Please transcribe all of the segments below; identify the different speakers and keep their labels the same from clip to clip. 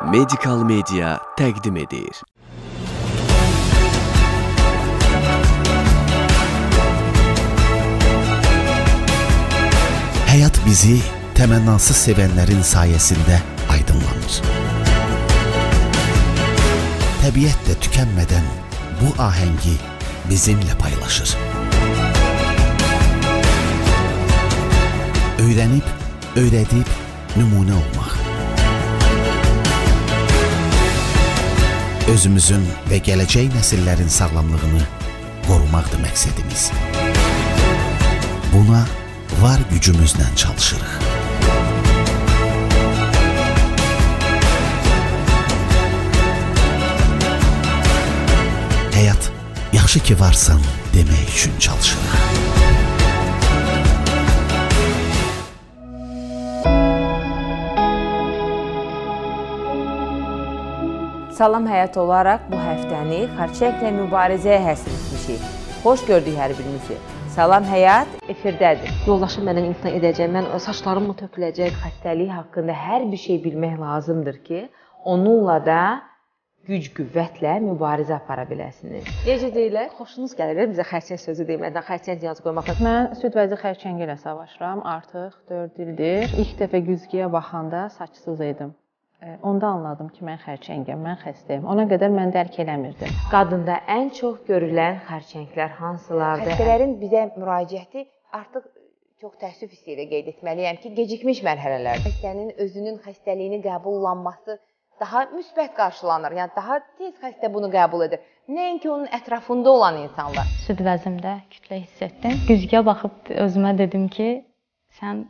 Speaker 1: Medical Media təqdim edir.
Speaker 2: Həyat bizi təmənnası sevənlərin sayəsində aydınlanır. Təbiət də tükənmədən bu ahəngi bizimlə paylaşır. Öyrənib, öyrədib, nümunə olmaq. Özümüzün və gələcək nəsillərin sağlamlığını qorumaqdır məqsədimiz. Buna var gücümüzlə çalışırıq. Həyat, yaxşı ki varsan demək üçün çalışırıq.
Speaker 3: Salam həyat olaraq bu həftəni xərçənglə mübarizəyə həsr etmişik. Xoş gördük hər birimizi. Salam həyat efirdədir. Yoldaşım məndən imtina edəcək, mən saçlarım mı töküləcək, xəstəliyi haqqında hər bir şey bilmək lazımdır ki, onunla da güc-qüvvətlə mübarizə apara biləsiniz. Necə deyirlər? Xoşunuz gəlir bizə xərçəng sözü demədən, xərçəng cihazı qoymaqla.
Speaker 4: Mən süd vəzi xərçəngi ilə savaşıram, artıq 4 ildir. İlk dəfə güzgüyə baxanda saçsız idim. Onda anladım ki, mən xərçəngəm, mən xəstəyim. Ona qədər mən dərk eləmirdim.
Speaker 3: Qadında ən çox görülən xərçənglər hansılardır? Xəstələrin bizə müraciəti artıq çox təəssüf hissi ilə qeyd etməliyəm ki, gecikmiş mərhələlərdir. Xəstənin özünün xəstəliyini qəbullanması daha müsbət qarşılanır. Yəni daha tez xəstə bunu qəbul edir. Nəinki onun ətrafında olan insanlar.
Speaker 5: Süd vəzimdə kütlə hiss etdim. Güzgüyə baxıb özümə dedim ki, sən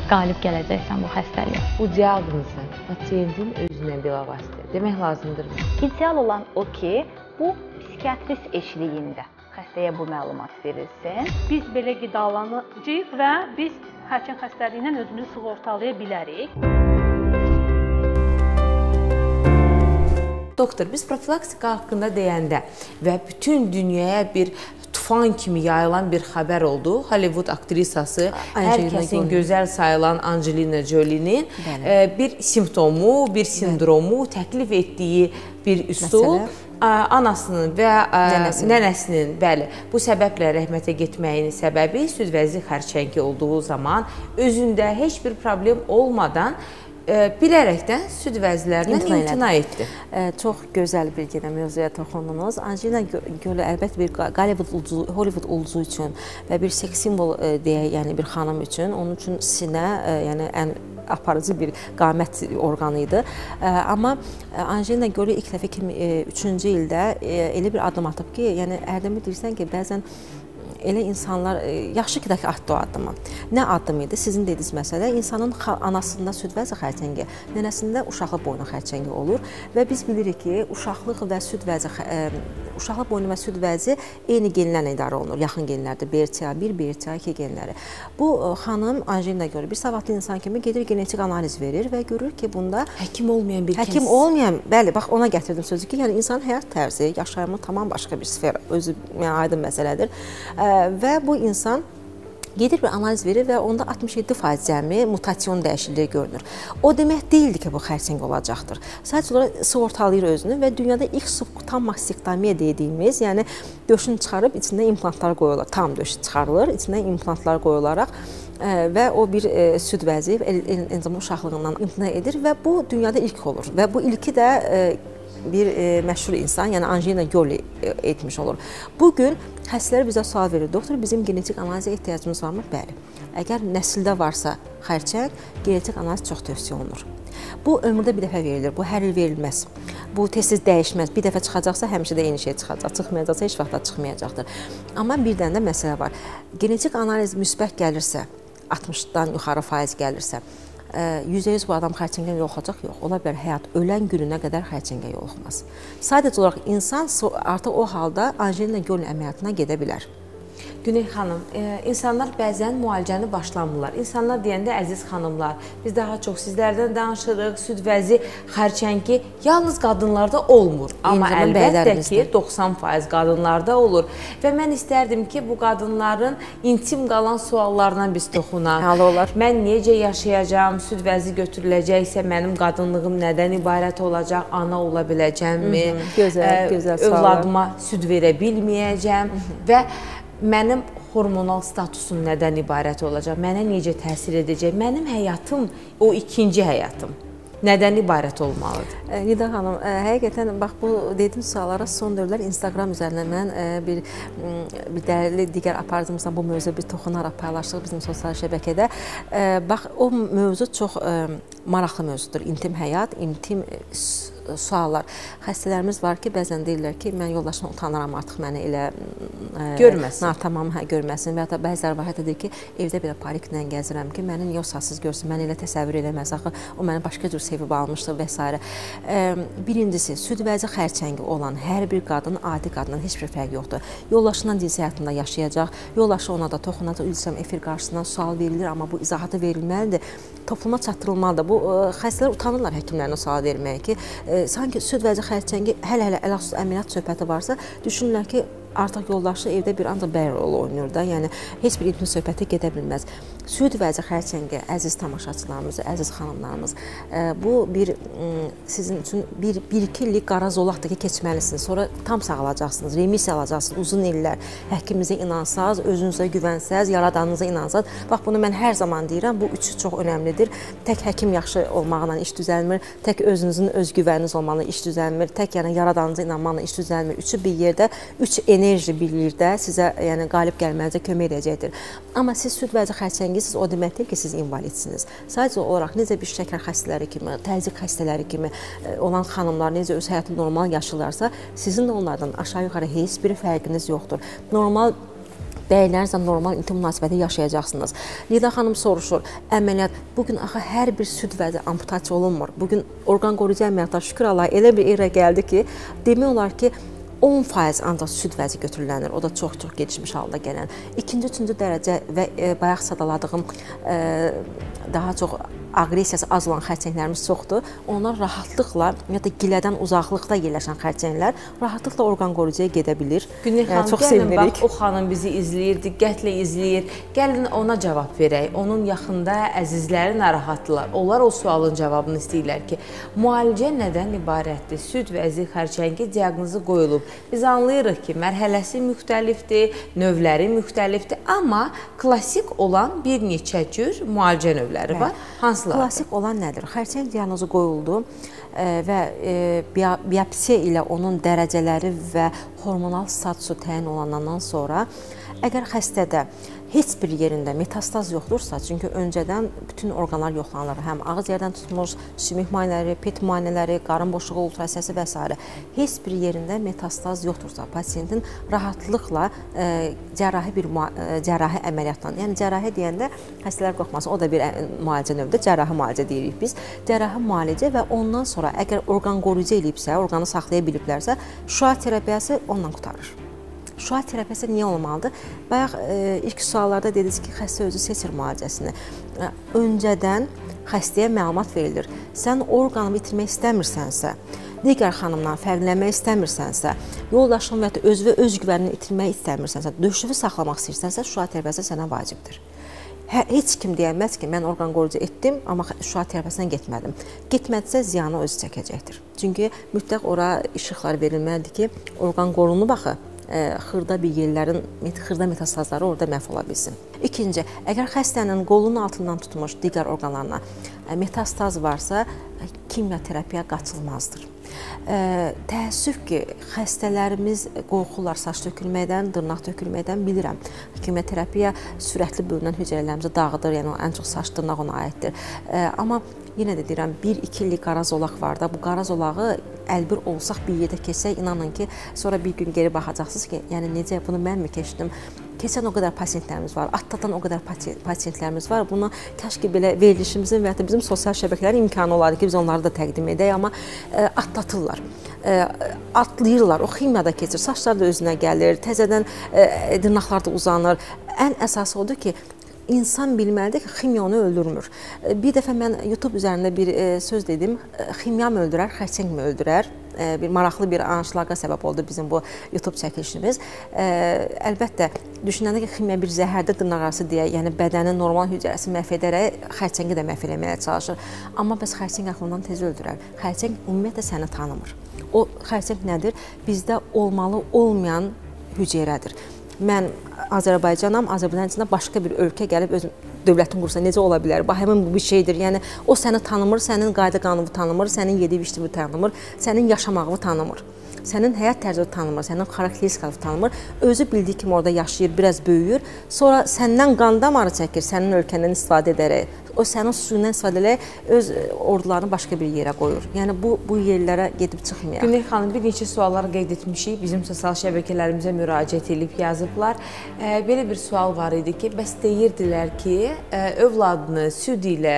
Speaker 5: qalib gələcəksən bu xəstəliyə.
Speaker 3: Bu diaqnozu pasiyentin özünə bilavasitə demək lazımdır.
Speaker 6: İdeal olan o ki, bu psixiatrist eşliyində xəstəyə bu məlumat verilsin.
Speaker 7: Biz belə qidalanacağıq və biz xərçəng xəstəliyindən özünü sığortalaya bilərik.
Speaker 3: Doktor, biz profilaktika haqqında deyəndə və bütün dünyaya bir tufan kimi yayılan bir xəbər oldu. Hollywood aktrisası, hər kəsin gözəl sayılan Angelina Jolie'nin bir simptomu, bir sindromu təklif etdiyi bir üsul anasının və nənəsinin bu səbəblə rəhmətə getməyinin səbəbi süd vəzi xərçəngi olduğu zaman özündə heç bir problem olmadan bilərəkdən süd vəzlərindən imtina etdi.
Speaker 8: Çox gözəl bir mövzuya toxundunuz. Angelina Jolie əlbəttə bir Hollywood ulduzu üçün və bir seks simvol deyək, yəni bir xanım üçün, onun üçün sinə, yəni ən aparıcı bir qamət orqanı idi. Amma Angelina Jolie ilk dəfə 2003-cü ildə elə bir addım atıb ki, yəni Ərdəmə deyirsən ki, bəzən elə insanlar, yaxşı ki, atdı o addımı. Nə addım idi? Sizin dediyiniz məsələ, insanın anasında süd vəzi xərçəngi, nənəsində uşaqlıq boynu xərçəngi olur və biz bilirik ki, uşaqlıq boynu və süd vəzi eyni genlərlə idarə olunur, yaxın genlərdir, BRCA1, BRCA2 genləri. Bu xanım Angelina Jolie bir savadlı insan kimi gedir, genetik analiz verir və görür ki, bunda
Speaker 3: həkim olmayan bir kəs.
Speaker 8: Həkim olmayan, bəli, bax ona gətirdim sözü ki, yəni insanın həyat tərzi, yaşayımı tamam başqa bir sfera, özü aydın məsələdir. Və bu insan gedir bir analiz verir və onda 67% cəmi mutasyon dəyişikliyi görünür. O demək deyildi ki, bu xərçəng olacaqdır. Sadəcə olaraq sığortalayır özünü və dünyada ilk subkutanmastektomiya dediyimiz, yəni döşünü çıxarıb içində implantlar qoyulur. Tam döş çıxarılır, içində implantlar qoyularaq və o bir süd vəzi enzim uşaqlığından imtina edir və bu dünyada ilk olur. Və bu ilki də bir məşhur insan, yəni Angelina Jolie etmiş olur. Bugün xəstələr bizə sual verir, doktor, bizim genetik analizə ehtiyacımız varmı? Bəli. Əgər nəsildə varsa xərçəng, genetik analiz çox tövsiyə olunur. Bu ömürdə bir dəfə verilir, bu hər il verilməz. Bu tez-tez dəyişməz. Bir dəfə çıxacaqsa, həmişə də eyni şey çıxacaq. Çıxmayacaqsa, heç vaxt da çıxmayacaqdır. Amma bir dənə də məsələ var. Genetik analiz müsbət gəlirsə, 60-dan yuxarı faiz gəlirsə, %100 bu adam xərçəngdən yoluxacaq? Yox. Ola bilər həyat ölən gününə qədər xərçəngə yoluxmaz. Sadəcə olaraq insan artıq o halda Angelina Jolie əməliyyatına gedə bilər.
Speaker 3: Güney xanım, insanlar bəzən müalicəni başlamırlar. İnsanlar deyəndə əziz xanımlar, biz daha çox sizlərdən danışırıq, süd vəzi, xərçəngi yalnız qadınlarda olmur. Amma əlbəttə ki, 90% qadınlarda olur. Və mən istərdim ki, bu qadınların intim qalan suallarına biz toxunaq. Mən necə yaşayacağım, süd vəzi götürüləcəksə, mənim qadınlığım nədən ibarət olacaq, ana ola biləcəmmi, övladıma süd verə bilməyəcəm və mənim hormonal statusum nədən ibarət olacaq, mənə necə təsir edəcək, mənim həyatım, o ikinci həyatım nədən ibarət olmalıdır?
Speaker 8: Nida xanım, həqiqətən bax bu dediyim suallara son dövrlər Instagram üzərindən mən bir dəlili digər apardığımızdan bu mövzuya bir toxunaraq paylaşdıq bizim sosial şəbəkədə. Bax o mövzu çox maraqlı mövzudur. İntim həyat, intim suallar. Xəstələrimiz var ki, bəzən deyirlər ki, mən yoldaşıma utanıram artıq məni elə
Speaker 3: görməsin.
Speaker 8: Tamam, görməsin və ya da bəziləri var deyir ki, evdə belə pariklə gəzirəm ki, məni niyə o saçsız görsün, məni elə təsəvvür eləməz, axı o məni başqa cür sevib almışdı və s. Birincisi, süd vəzi xərçəngi olan hər bir qadın adi qadından heç bir fərq yoxdur. Yoldaşından cinsi həyatında yaşayacaq, yoldaşı ona da toxunacaq, üzrəm efir qarşısından sual verilir, amma bu izahatı verilməlidir, topluma çatdırılmalıdır. Bu xəstələr utanırlar həkimlərinə sual verməyə ki, sanki süd vəzi xərçəngi hələ əl-üstü əməliyyat söhbəti varsa, düşünürlər ki, artıq yoldaşı evdə bir ancaq bəy rolu oynayır da, yəni heç bir intim söhbəti gedə bilməz. Süd vəzi xərçəngi, əziz tamaşaçılarımız, əziz xanımlarımız, bu sizin üçün bir-iki illik qara zolaqdır ki, keçməlisiniz. Sonra tam sağalacaqsınız, remisiya alacaqsınız, uzun illər. Həkimimizə inansaz, özünüzə güvənsəz, yaradanınıza inansaz. Bax, bunu mən hər zaman deyirəm, bu üçü çox önəmlidir. Tək həkim yaxşı olmaqla iş düzəlmir, tək özünüzün özgüvəniniz olmaqla iş düzəlmir, tək yəni yaradanınıza inanmaqla iş düzəlmir. Üçü bir yerdə, üç enerji birlikdə sizə yəni qalib gəlmənizə kömək edəcəkdir. Amma siz süd vəzi xərçəngisiz, o demək deyil ki, siz invalidsiniz. Sadəcə olaraq necə bir şəkər xəstələri kimi, təzyiq xəstələri kimi olan xanımlar necə öz həyatını normal yaşayırlarsa, sizin də onlardan aşağı-yuxarı heç bir fərqiniz yoxdur. Normal bəylərinizlə normal intim münasibəti yaşayacaqsınız. Nida xanım soruşur, əməliyyat, bugün axı hər bir süd vəzi amputasiya olunmur. Bugün orqan qoruyucu əməliyyatlar şükür Allah elə bir era gəldi ki, demək olar ki, 10% ancaq süd vəzi götürülənir, o da çox-çox gelişmiş halda gələn. İkinci, üçüncü dərəcə və bayaq sadaladığım daha çox aqressiyası az olan xərçənglərimiz çoxdur. Onlar rahatlıqla, ya da gilədən uzaqlıqda yerləşən xərçənglər rahatlıqla orqan qoruyucuya gedə bilir.
Speaker 3: Güney xanım, gəlin bax, o xanım bizi izləyir, diqqətlə izləyir. Gəlin ona cavab verək. Onun yaxında əzizləri narahatdırlar. Onlar o sualın cavabını istəyirlər ki, müalicə nədən ibarətdir? Süd vəzi xərçəngi diaqnozu qoyulub. Biz anlayırıq ki, mərhələsi müxtəlifdir, növləri müxtəlifdir, amma klassik olan bir neçə cür müalicə növləri var.
Speaker 8: Klassik olan nədir? Xərçəng diaqnozu qoyuldu və biopsiya ilə onun dərəcələri və hormonal statusu təyin olandan sonra əgər xəstədə heç bir yerində metastaz yoxdursa, çünki öncədən bütün orqanlar yoxlanılır, həm ağız yerdən tutmuş, sümük müayinələri, PET müayinələri, qarın boşluğu ultrasəsi və s. Heç bir yerində metastaz yoxdursa, pasiyentin rahatlıqla cərrahi əməliyyatdan, yəni cərrahi deyəndə xəstələr qorxmasın, o da bir müalicə növüdür, cərrahi müalicə deyirik biz. Cərrahi müalicə və ondan sonra əgər orqan qoruyucu eləyibsə, orqanı saxlaya biliblərsə, şüa terapiyası ondan qurtarır. Şüa terapiyası niyə olmalıdır? Bayaq ilk suallarda dediniz ki, xəstə özü seçir müalicəsini. Öncədən xəstəyə məlumat verilir. Sən orqanı itirmək istəmirsənsə, digər xanımdan fərqlənmək istəmirsənsə, yoldaşın və ya öz güvənini itirmək istəmirsənsə, döşüvü saxlamaq istəyirsənsə, şüa terapiyası sənə vacibdir. Heç kim deyəməz ki, mən orqan qoruyucu etdim, amma şüa terapiyasına getmədim. Getmədisə ziyanı özü çəkəcəkdir. Çünki mütləq ora işıqlar verilməlidir ki, orqan qorunub axı, xırda bir yerlərin, xırda metastazları orada məhv ola bilsin. İkinci, əgər xəstənin qolunun altından tutmuş digər orqanlarına metastaz varsa, kimyoterapiya qaçılmazdır. Təəssüf ki, xəstələrimiz qorxurlar saç tökülməkdən, dırnaq tökülməkdən, bilirəm. Kimyoterapiya sürətli bölünən hüceyrələrimizi dağıdır, yəni ən çox saç dırnaq ona aiddir. Amma yenə də deyirəm, 1-2 illik qara zolaq var da, bu qara zolağı əlbir olsaq bir yerdə keçsək, inanın ki, sonra bir gün geri baxacaqsınız ki, yəni necə bunu mən mi keçdim? keçən o qədər pasiyentlərimiz var, atlatan o qədər pasiyentlərimiz var. Buna kaş ki belə verilişimizin və ya bizim sosial şəbəkələrin imkanı olardı ki, biz onları da təqdim edək, amma atlatırlar. Atlayırlar, o ximiyada keçir, saçlar da özünə gəlir, təzədən dırnaqlar da uzanır. Ən əsası odur ki, İnsan bilməlidir ki, ximiya onu öldürmür. Bir dəfə mən YouTube üzərində bir söz dedim, ximiya mı öldürər, xərçəng mi öldürər? Bir maraqlı bir anşlaqa səbəb oldu bizim bu YouTube çəkilişimiz. Əlbəttə, düşünəndə ki, ximiya bir zəhərdə dırnaqarası deyə, yəni bədənin normal hücrəsi məhv edərək xərçəngi də məhv eləməyə çalışır. Amma bəs xərçəng axı tez öldürər. Xərçəng ümumiyyətlə səni tanımır. O xərçəng nədir? Bizdə olmalı olmayan hüceyrədir. Mən Azərbaycanam, Azərbaycan içində başqa bir ölkə gəlib öz dövlətin qursa necə ola bilər? Həmin bu bir şeydir. Yəni o səni tanımır, sənin qayda-qanunu tanımır, sənin yedi-içdiyini tanımır, sənin yaşamağını tanımır. Sənin həyat tərzini tanımır, sənin xarakteristikasını tanımır. Özü bildiyi kimi orada yaşayır, biraz böyüyür. Sonra səndən qan damarı çəkir, sənin ölkəndən istifadə edərək. O sənin suyundan istifadə edərək öz ordularını başqa bir yerə qoyur. Yəni bu yerlərə gedib çıxmayaq.
Speaker 3: Günel xanım, bir neçə suallar qeyd etmişik. Bizim sosial şəbəkələrimizə müraciət edib yazıblar. Belə bir sual var idi ki, bəs deyirdilər ki, övladını süd ilə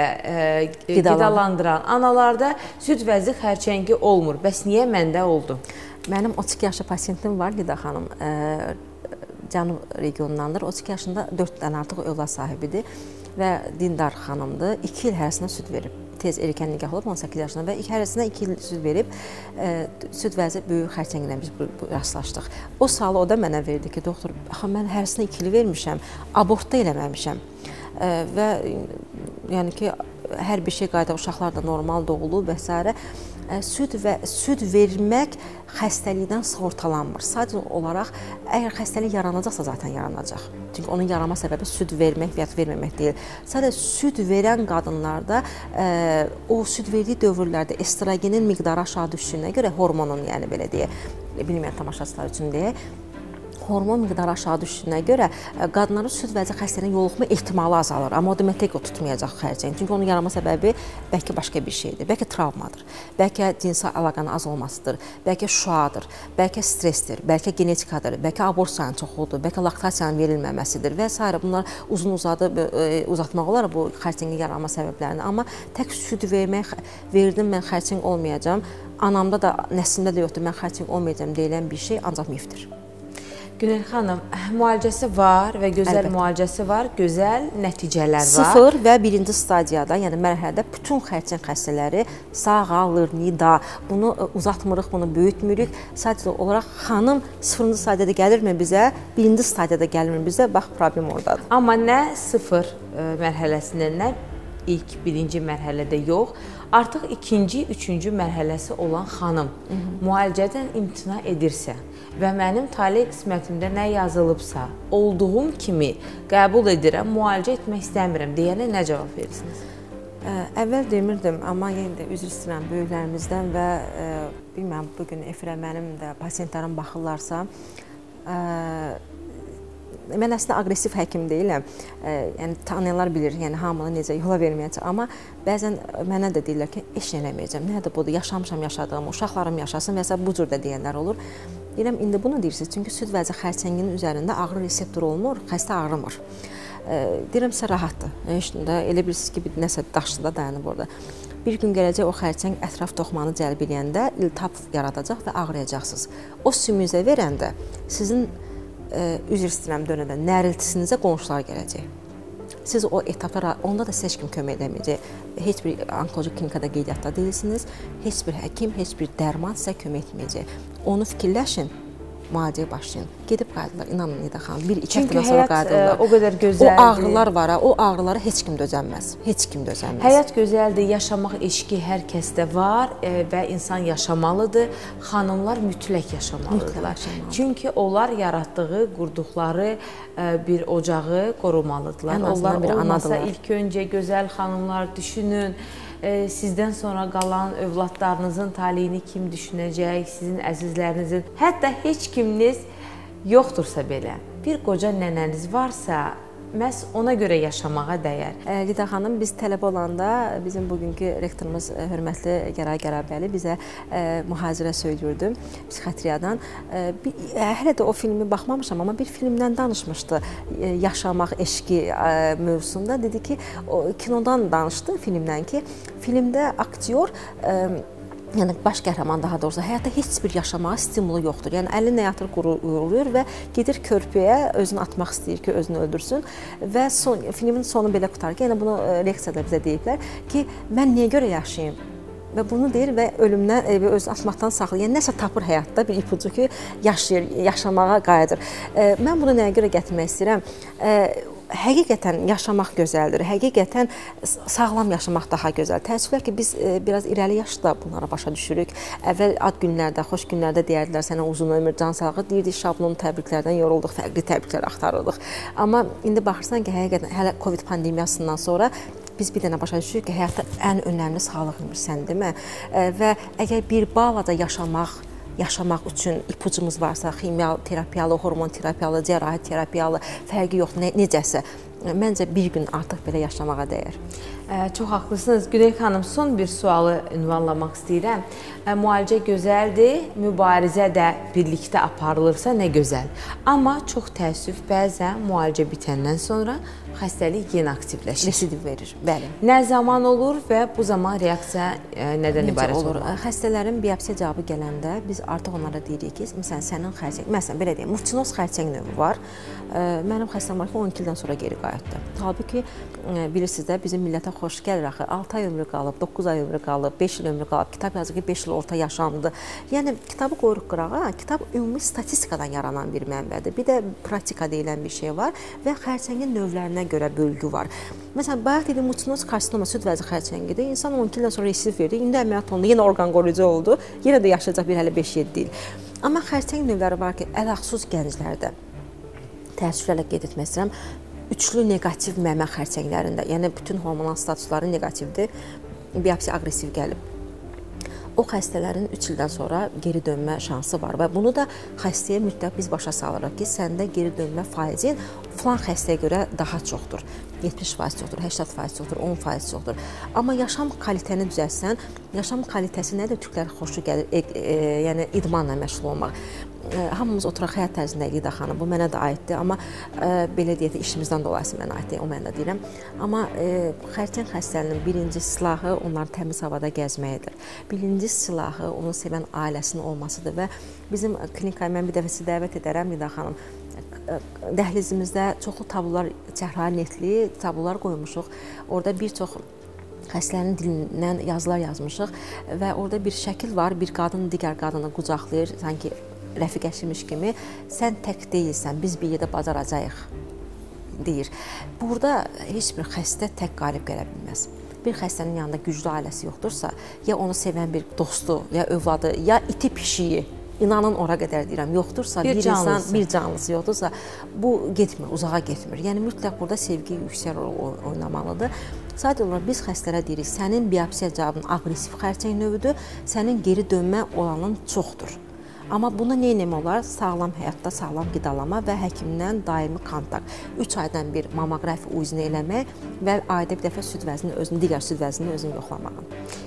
Speaker 3: qidalandıran analarda süd vəzi xərçəngi olmur. Bəs niyə məndə oldu?
Speaker 8: Mənim 32 yaşlı pasiyentim var, Lida xanım, Cənub regionundandır. 32 yaşında 4 dənə artıq övlad sahibidir və dindar xanımdır. 2 il hərəsindən süd verib. Tez erkən nikah olub 18 yaşında və hərəsindən 2 il süd verib. Süd vəzi böyük xərçənglə biz rastlaşdıq. O sualı o da mənə verdi ki, doktor, mən hərəsindən 2 il vermişəm, abort da eləməmişəm və yəni ki, hər bir şey qayda, uşaqlar da normal doğulub və s. Süd vermək xəstəlikdən sığortalanmır. Sadəcə olaraq, əgər xəstəlik yaranacaqsa zaten yaranacaq. Çünki onun yaranma səbəbi süd vermək və ya verməmək deyil. Sadəcə süd verən qadınlarda o süd verdiyi dövrlərdə estrogenin miqdarı aşağı düşdüyünə görə hormonun, yəni belə deyək, bilməyən tamaşaçılar üçün deyək, hormon miqdarı aşağı düşdüyünə görə qadınların süd vəzi xəstəliyinə yoluxma ehtimalı azalır. Amma o demək ki, o tutmayacaq xərçəng. Çünki onun yaranma səbəbi bəlkə başqa bir şeydir. Bəlkə travmadır, bəlkə cinsi əlaqənin az olmasıdır, bəlkə şüadır, bəlkə stressdir, bəlkə genetikadır, bəlkə aborsiyanın çoxudur, bəlkə laktasiyanın verilməməsidir və s. Bunlar uzun-uzadı uzatmaq olar bu xərçəngin yaranma səbəblərini. Amma tək süd verdim, mən xərçəng olmayacam, anamda da, nəslimdə də yoxdur, mən xərçəng olmayacam deyilən bir şey ancaq mifdir.
Speaker 3: Günel xanım, müalicəsi var və gözəl müalicəsi var, gözəl nəticələr var.
Speaker 8: 0 və 1-ci stadiyada, yəni mərhələdə bütün xərçəng xəstələri sağalır, nida. Bunu uzatmırıq, bunu böyütmürük. Sadəcə olaraq xanım 0-cı stadiyada gəlirmi bizə, 1-ci stadiyada gəlirmi bizə, bax, problem oradadır.
Speaker 3: Amma nə 0 mərhələsində, nə ilk 1-ci mərhələdə yox, artıq 2-ci, 3-cü mərhələsi olan xanım müalicədən imtina edirsə və mənim taley qismətimdə nə yazılıbsa, olduğum kimi qəbul edirəm, müalicə etmək istəmirəm deyənə nə cavab verirsiniz?
Speaker 8: Əvvəl demirdim, amma yenə də üzr istəyirəm böyüklərimizdən və bilməm, bugün efirə mənim də pasiyentlərim baxırlarsa, mən əslində aqressiv həkim deyiləm, yəni tanıyanlar bilir, yəni hamını necə yola verməyəcəm, amma bəzən mənə də deyirlər ki, heç nə eləməyəcəm, nədir budur, yaşamışam, yaşadığım, uşaqlarım yaşasın və s. bu cür də deyənlər olur. Deyirəm, indi bunu deyirsiniz, çünki süd vəzi xərçənginin üzərində ağrı reseptoru olmur, xəstə ağrımır. Deyirəm, sizə rahatdır, elə bilirsiniz ki, nəsə daşlıda dayanıb orada. Bir gün gələcək o xərçəng ətraf toxumanı cəlb edəndə iltihab yaradacaq və ağrıyacaqsınız. O sümüzə verəndə sizin üzr istəyirəm dönədən, nəriltisinizə qonşular gələcək. Siz o etapda, onda da sizə heç kim kömək edəməyəcək. Heç bir onkoloji klinikada qeydiyyatda deyilsiniz, heç bir həkim, heç bir dərman sizə kömək etməyəcək. Onu fikirləşin, müalicəyə başlayın. Gedib qayıdırlar, inanın Nida xanım, 1-2 həftədən sonra qayıdırlar.
Speaker 3: Çünki həyat o qədər gözəldir.
Speaker 8: O ağrılar var, o ağrılara heç kim dözənməz, heç kim dözənməz.
Speaker 3: Həyat gözəldir, yaşamaq eşqi hər kəsdə var və insan yaşamalıdır. Xanımlar mütləq yaşamalıdırlar. Çünki onlar yaratdığı, qurduqları bir ocağı qorumalıdırlar. Onlar olmasa ilk öncə gözəl xanımlar düşünün. Sizdən sonra qalan övladlarınızın taleyini kim düşünəcək, sizin əzizlərinizin, hətta heç kiminiz yoxdursa belə, bir qoca nənəniz varsa, məhz ona görə yaşamağa dəyər.
Speaker 8: Lida xanım, biz tələbə olanda bizim bugünkü rektorumuz hörmətli Gəray Qərabəli bizə mühazirə söylürdü psixiatriyadan. Hələ də o filmi baxmamışam, amma bir filmdən danışmışdı. Yaşamaq eşqi mövzusunda dedi ki, kinodan danışdı filmdən ki, filmdə aktyor yəni baş qəhrəman daha doğrusu həyatda heç bir yaşamağa stimulu yoxdur. Yəni əlini yatır qurulur və gedir körpüyə, özünü atmaq istəyir ki, özünü öldürsün və filmin sonu belə qutarır ki, yəni bunu leksiyada bizə deyiblər ki, mən niyə görə yaşayım? Və bunu deyir və ölümdən, özünü atmaqdan saxlayır. Yəni nəsə tapır həyatda bir ipucu ki, yaşayır, yaşamağa qayıdır. Mən bunu nəyə görə gətirmək istəyirəm? Həqiqətən yaşamaq gözəldir. Həqiqətən sağlam yaşamaq daha gözəl. Təəssüflər ki, biz biraz irəli yaşda bunlara başa düşürük. Əvvəl ad günlərdə, xoş günlərdə deyərdilər sənə uzun ömür, can sağlığı. Deyirdik şablon təbriklərdən yorulduq, fərqli təbriklər axtarırdıq. Amma indi baxırsan ki, həqiqətən hələ Covid pandemiyasından sonra biz bir dənə başa düşürük ki, həyatda ən önəmli sağlıq sən demə. Və əgər bir balada yaşamaq üçün ipucumuz varsa, kimya terapiyalı, hormon terapiyalı, cərrahi terapiyalı, fərqi yox, necəsə, məncə bir gün artıq belə yaşamağa dəyər.
Speaker 3: Çox haqlısınız. Güney xanım, son bir sualı ünvanlamaq istəyirəm. Müalicə gözəldir, mübarizə də birlikdə aparılırsa nə gözəl. Amma çox təəssüf, bəzən müalicə bitəndən sonra xəstəlik yenə aktivləşir.
Speaker 8: Residiv verir, bəli.
Speaker 3: Nə zaman olur və bu zaman reaksiya nədən ibarət olur?
Speaker 8: Xəstələrin biopsiya cavabı gələndə biz artıq onlara deyirik ki, sənin xərçəng, məsələn, belə deyim, muçinoz xərçəng növü var. Mənim xəstəm var ki, 12 ildən sonra geri qayıtdı. Halbuki, bilirsiniz də, bizim millətə xoş gəlir axı, 6 ay ömrü qalıb, 9 ay ömrü qalıb, 5 il ömrü qalıb, kitab yazır ki, 5 il orta yaşamdı. Yəni, kitabı qoyuruq qırağa, kitab ümumi statistikadan yaranan bir mənbədir. Bir də praktika deyilən bir şey var və xərçəngin növlərinə görə bölgü var. Məsələn, bayaq dedim, muçinoz karsinoma, süd vəzi xərçəngidir. İnsan 12 ildən sonra residiv verdi, indi əməliyyat olundu, yenə orqan qoruyucu oldu, yenə də yaşayacaq bir hələ 5-7 il. Amma xərçəng növləri var ki, ələxsus gənclərdə, təəssüflərlə qeyd etmək istəyirəm, üçlü negativ məmə xərçənglərində, yəni bütün hormonal statusları negativdir, biopsiya aqressiv gəlib. O xəstələrin 3 ildən sonra geri dönmə şansı var və bunu da xəstəyə mütləq biz başa salırıq ki, səndə geri dönmə faizin filan xəstəyə görə daha çoxdur. 70% çoxdur, 80% çoxdur, 10% çoxdur. Amma yaşam kalitəni düzəltsən, yaşam kalitəsi nədir? Türklər xoşu gəlir, yəni idmanla məşğul olmaq. Hamımız oturaq həyat tərzində Lida xanım, bu mənə də aiddir, amma belə deyək, işimizdən dolayısıyla mənə aiddir, o mən də deyirəm. Amma xərçəng xəstəliyinin birinci silahı onların təmiz havada gəzməyidir. Birinci silahı onun sevən ailəsinin olmasıdır və bizim klinikaya mən bir dəfəsi dəvət edərəm Lida xanım. Dəhlizimizdə çoxlu tablolar, cərrahi netli tablolar qoymuşuq. Orada bir çox xəstələrin dilindən yazılar yazmışıq və orada bir şəkil var, bir qadın digər qadını qucaqlayır, sanki rəfiqəşimiş kimi, sən tək deyilsən, biz bir yerdə bacaracağıq, deyir. Burada heç bir xəstə tək qalib gələ bilməz. Bir xəstənin yanında güclü ailəsi yoxdursa, ya onu sevən bir dostu, ya övladı, ya iti pişiyi, İnanın ora qədər deyirəm, yoxdursa, bir insan, bir canlısı yoxdursa, bu getmir, uzağa getmir. Yəni, mütləq burada sevgi yüksək rol oynamalıdır. Sadəcə olaraq biz xəstələrə deyirik, sənin biopsiya cavabın aqressiv xərçəng növüdür, sənin geri dönmə olanın çoxdur. Amma bunu nə etmək olar? Sağlam həyatda sağlam qidalama və həkimdən daimi kontakt. 3 aydan bir mamoqrafi uyuzunu eləmək və ayda bir dəfə süd vəzini özünü, digər süd vəzini özünü yoxlamağın.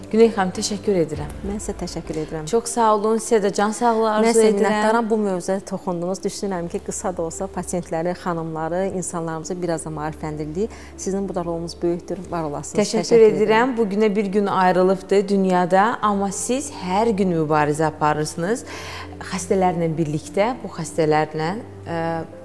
Speaker 3: Güney xanım, təşəkkür edirəm.
Speaker 8: Mən sizə təşəkkür edirəm.
Speaker 3: Çox sağ olun, sizə də can sağlığı arzu edirəm.
Speaker 8: Mən sizə minnətdaram, bu mövzuya toxundunuz. Düşünürəm ki, qısa da olsa pasientləri, xanımları, insanlarımızı biraz da maarifləndirdik. Sizin bu da rolunuz böyükdür, var olasınız.
Speaker 3: Təşəkkür edirəm. Bugünə bir gün ayrılıbdır dünyada, amma siz hər gün mübarizə aparırsınız. Xəstələrlə birlikdə, bu xəstələrlə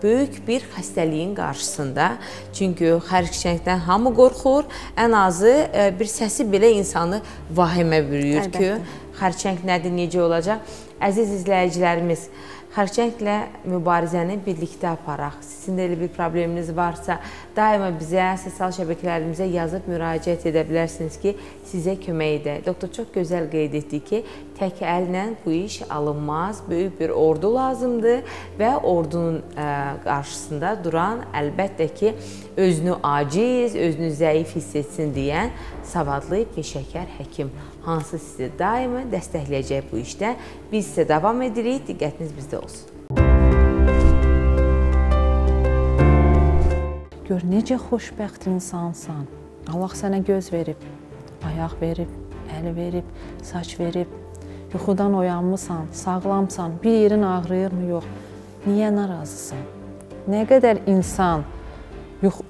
Speaker 3: böyük bir xəstəliyin qarşısında. Çünki xərçəngdən hamı qorxur, ən azı bir səsi belə insanı vahimə bürüyür ki, xərçəng nədir, necə olacaq? Əziz izləyicilərimiz, xərçənglə mübarizəni birlikdə aparaq. Sizin də elə bir probleminiz varsa, daima bizə, sosial şəbəkələrimizə yazıb müraciət edə bilərsiniz ki, sizə kömək edək. Doktor çox gözəl qeyd etdi ki, tək əllə bu iş alınmaz, böyük bir ordu lazımdır və ordunun qarşısında duran, əlbəttə ki, özünü aciz, özünü zəif hiss etsin deyən savadlı, peşəkar həkim, hansı sizi daima dəstəkləyəcək bu işdə. Biz sizə davam edirik, diqqətiniz bizdə olsun.
Speaker 4: Gör necə xoşbəxt insansan. Allah sənə göz verib, ayaq verib, əl verib, saç verib. Yuxudan oyanmısan, sağlamsan, bir yerin ağrıyırmı, yox. Niyə narazısan? Nə qədər insan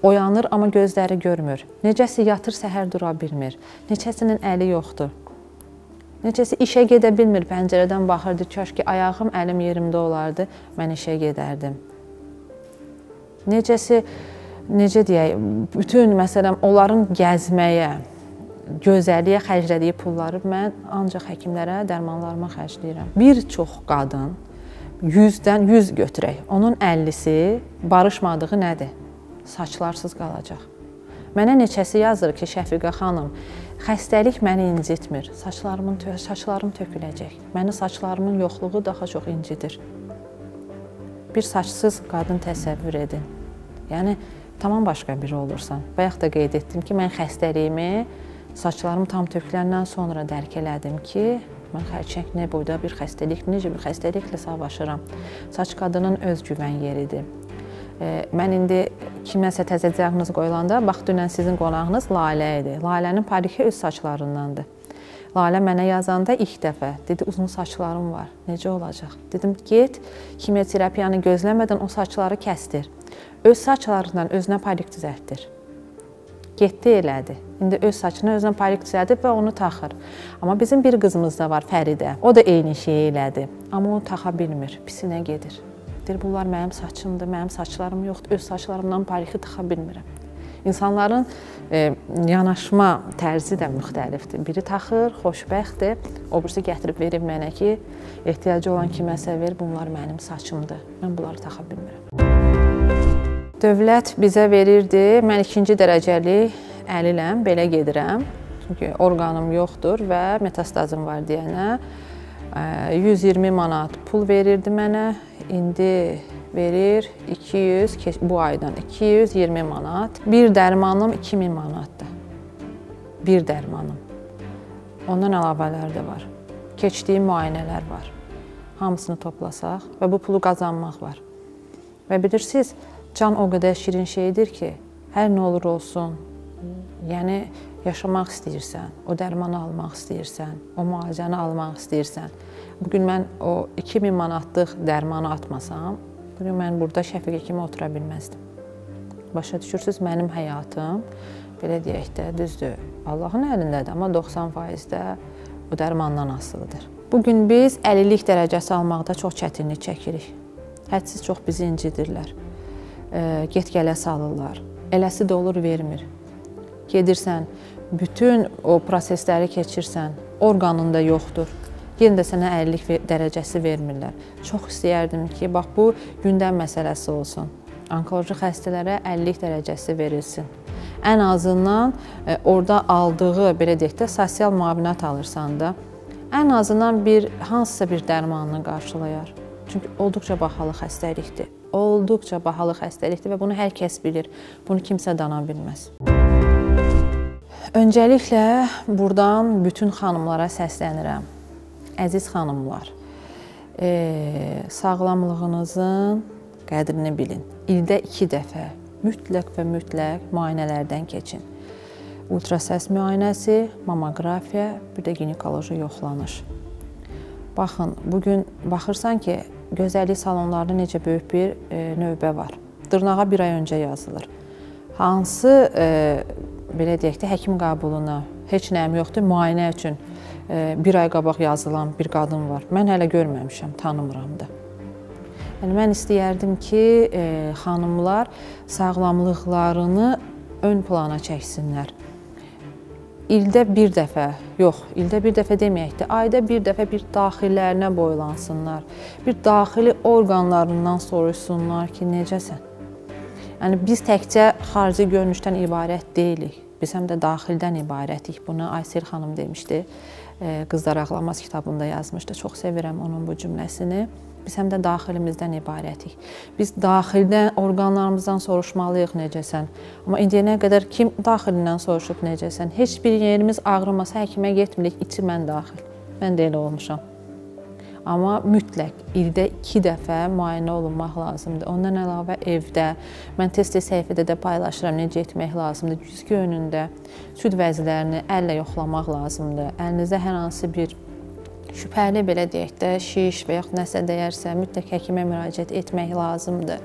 Speaker 4: oyanır, amma gözləri görmür. Necəsi yatır, səhər dura bilmir. Neçəsinin əli yoxdur. Necəsi işə gedə bilmir, pəncərədən baxırdı. Kaş ki, ayağım, əlim yerimdə olardı, mən işə gedərdim. Necəsi, necə deyək, bütün, məsələn, onların gəzməyə, gözəlliyə xərclədiyi pulları mən ancaq həkimlərə, dərmanlarıma xərcləyirəm. Bir çox qadın 100-dən 100 götürək. Onun 50-si barışmadığı nədir? Saçlarsız qalacaq. Mənə neçəsi yazır ki, Şəfiqə xanım, xəstəlik məni incitmir. Saçlarım töküləcək. Məni saçlarımın yoxluğu daha çox incidir. Bir saçsız qadın təsəvvür edin. Yəni, tamam başqa biri olursan. Bayaq da qeyd etdim ki, mən xəstəliyimi saçlarım tam töküləndən sonra dərk elədim ki, mən xərçəng nə boyda bir xəstəlik, necə bir xəstəliklə savaşıram. Saç qadının öz güvən yeridir. Mən indi kiməsə təzə diaqnoz qoyulanda, bax, dünən sizin qonağınız Lalə idi. Lalənin pariki öz saçlarındandır. Lalə mənə yazanda ilk dəfə dedi, uzun saçlarım var, necə olacaq? Dedim, get, kimioterapiyanı gözləmədən o saçları kəsdir. Öz saçlarından özünə parik düzəltdir. Getdi elədi. İndi öz saçını özünə parik düzəldib və onu taxır. Amma bizim bir qızımız da var, Fəridə. O da eyni şeyi elədi. Amma onu taxa bilmir, pisinə gedir. Deyir, bunlar mənim saçımdır, mənim saçlarım yoxdur, öz saçlarımdan pariki taxa bilmirəm. İnsanların yanaşma tərzi də müxtəlifdir. Biri taxır, xoşbəxtdir, o birisi gətirib verib mənə ki, ehtiyacı olan kiməsə ver, bunlar mənim saçımdır, mən bunları taxa bilmirəm. Dövlət bizə verirdi, mən 2-ci dərəcəli əliləm, belə gedirəm. Çünki orqanım yoxdur və metastazım var deyənə 120 manat pul verirdi mənə. İndi verir 200, bu aydan 220 manat. Bir dərmanım 2000 manatdır. Bir dərmanım. Ondan əlavələr də var. Keçdiyim müayinələr var. Hamısını toplasaq və bu pulu qazanmaq var. Və bilirsiniz, can o qədər şirin şeydir ki, hər nə olur olsun, yəni yaşamaq istəyirsən, o dərmanı almaq istəyirsən, o müalicəni almaq istəyirsən. Bugün mən o 2000 manatlıq dərmanı atmasam, bugün mən burada Şəfiqə kimi otura bilməzdim. Başa düşürsünüz, mənim həyatım, belə deyək də, düzdür, Allahın əlindədir, amma 90% də o dərmandan asılıdır. Bugün biz əlillik dərəcəsi almaqda çox çətinlik çəkirik. Hədsiz çox bizi incidirlər. Get-gələ salırlar. Eləsi də olur, vermir. Gedirsən, bütün o prosesləri keçirsən, orqanında yoxdur. Yenə də sənə əlillik dərəcəsi vermirlər. Çox istəyərdim ki, bax, bu gündəm məsələsi olsun. Onkoloji xəstələrə əlillik dərəcəsi verilsin. Ən azından orada aldığı, belə deyək də, sosial müavinət alırsan da, ən azından hansısa bir dərmanını qarşılayar. Çünki olduqca bahalı xəstəlikdir. Olduqca bahalı xəstəlikdir və bunu hər kəs bilir. Bunu kimsə dana bilməz. Öncəliklə buradan bütün xanımlara səslənirəm. Əziz xanımlar, sağlamlığınızın qədrini bilin. İldə 2 dəfə mütləq və mütləq müayinələrdən keçin. Ultrasəs müayinəsi, mammografiya, bir də ginekoloji yoxlanış. Baxın, bugün baxırsan ki, gözəllik salonlarında necə böyük bir növbə var. Dırnağa 1 ay öncə yazılır. Hansı, belə deyək də, həkim qəbuluna heç nəyim yoxdur, müayinə üçün 1 ay qabaq yazılan bir qadın var. Mən hələ görməmişəm, tanımıram da. Yəni, mən istəyərdim ki, xanımlar sağlamlıqlarını ön plana çəksinlər. İldə 1 dəfə, yox, ildə 1 dəfə deməyək də, ayda 1 dəfə bir daxillərinə boylansınlar. Bir daxili orqanlarından soruşsunlar ki, necəsən? Yəni, biz təkcə xarici görünüşdən ibarət deyilik. Biz həm də daxildən ibarətik. Bunu Aysel xanım demişdi. Qızlar Ağlamaz kitabında yazmışdı. Çox sevirəm onun bu cümləsini. Biz həm də daxilimizdən ibarətik. Biz daxildən, orqanlarımızdan soruşmalıyıq necəsən. Amma indiyənə qədər kim daxilindən soruşub necəsən? Heç bir yerimiz ağrımasa həkimə getmirik, içi mən daxil. Mən də elə olmuşam. Amma mütləq ildə 2 dəfə müayinə olunmaq lazımdır. Ondan əlavə evdə, mən tez-tez səhifədə də paylaşıram, necə etmək lazımdır. Güzgü önündə süd vəzlərini əllə yoxlamaq lazımdır. Əlinizdə hər hansı bir şübhəli, belə deyək də, şiş və yaxud nəsə dəyərsə, mütləq həkimə müraciət etmək lazımdır.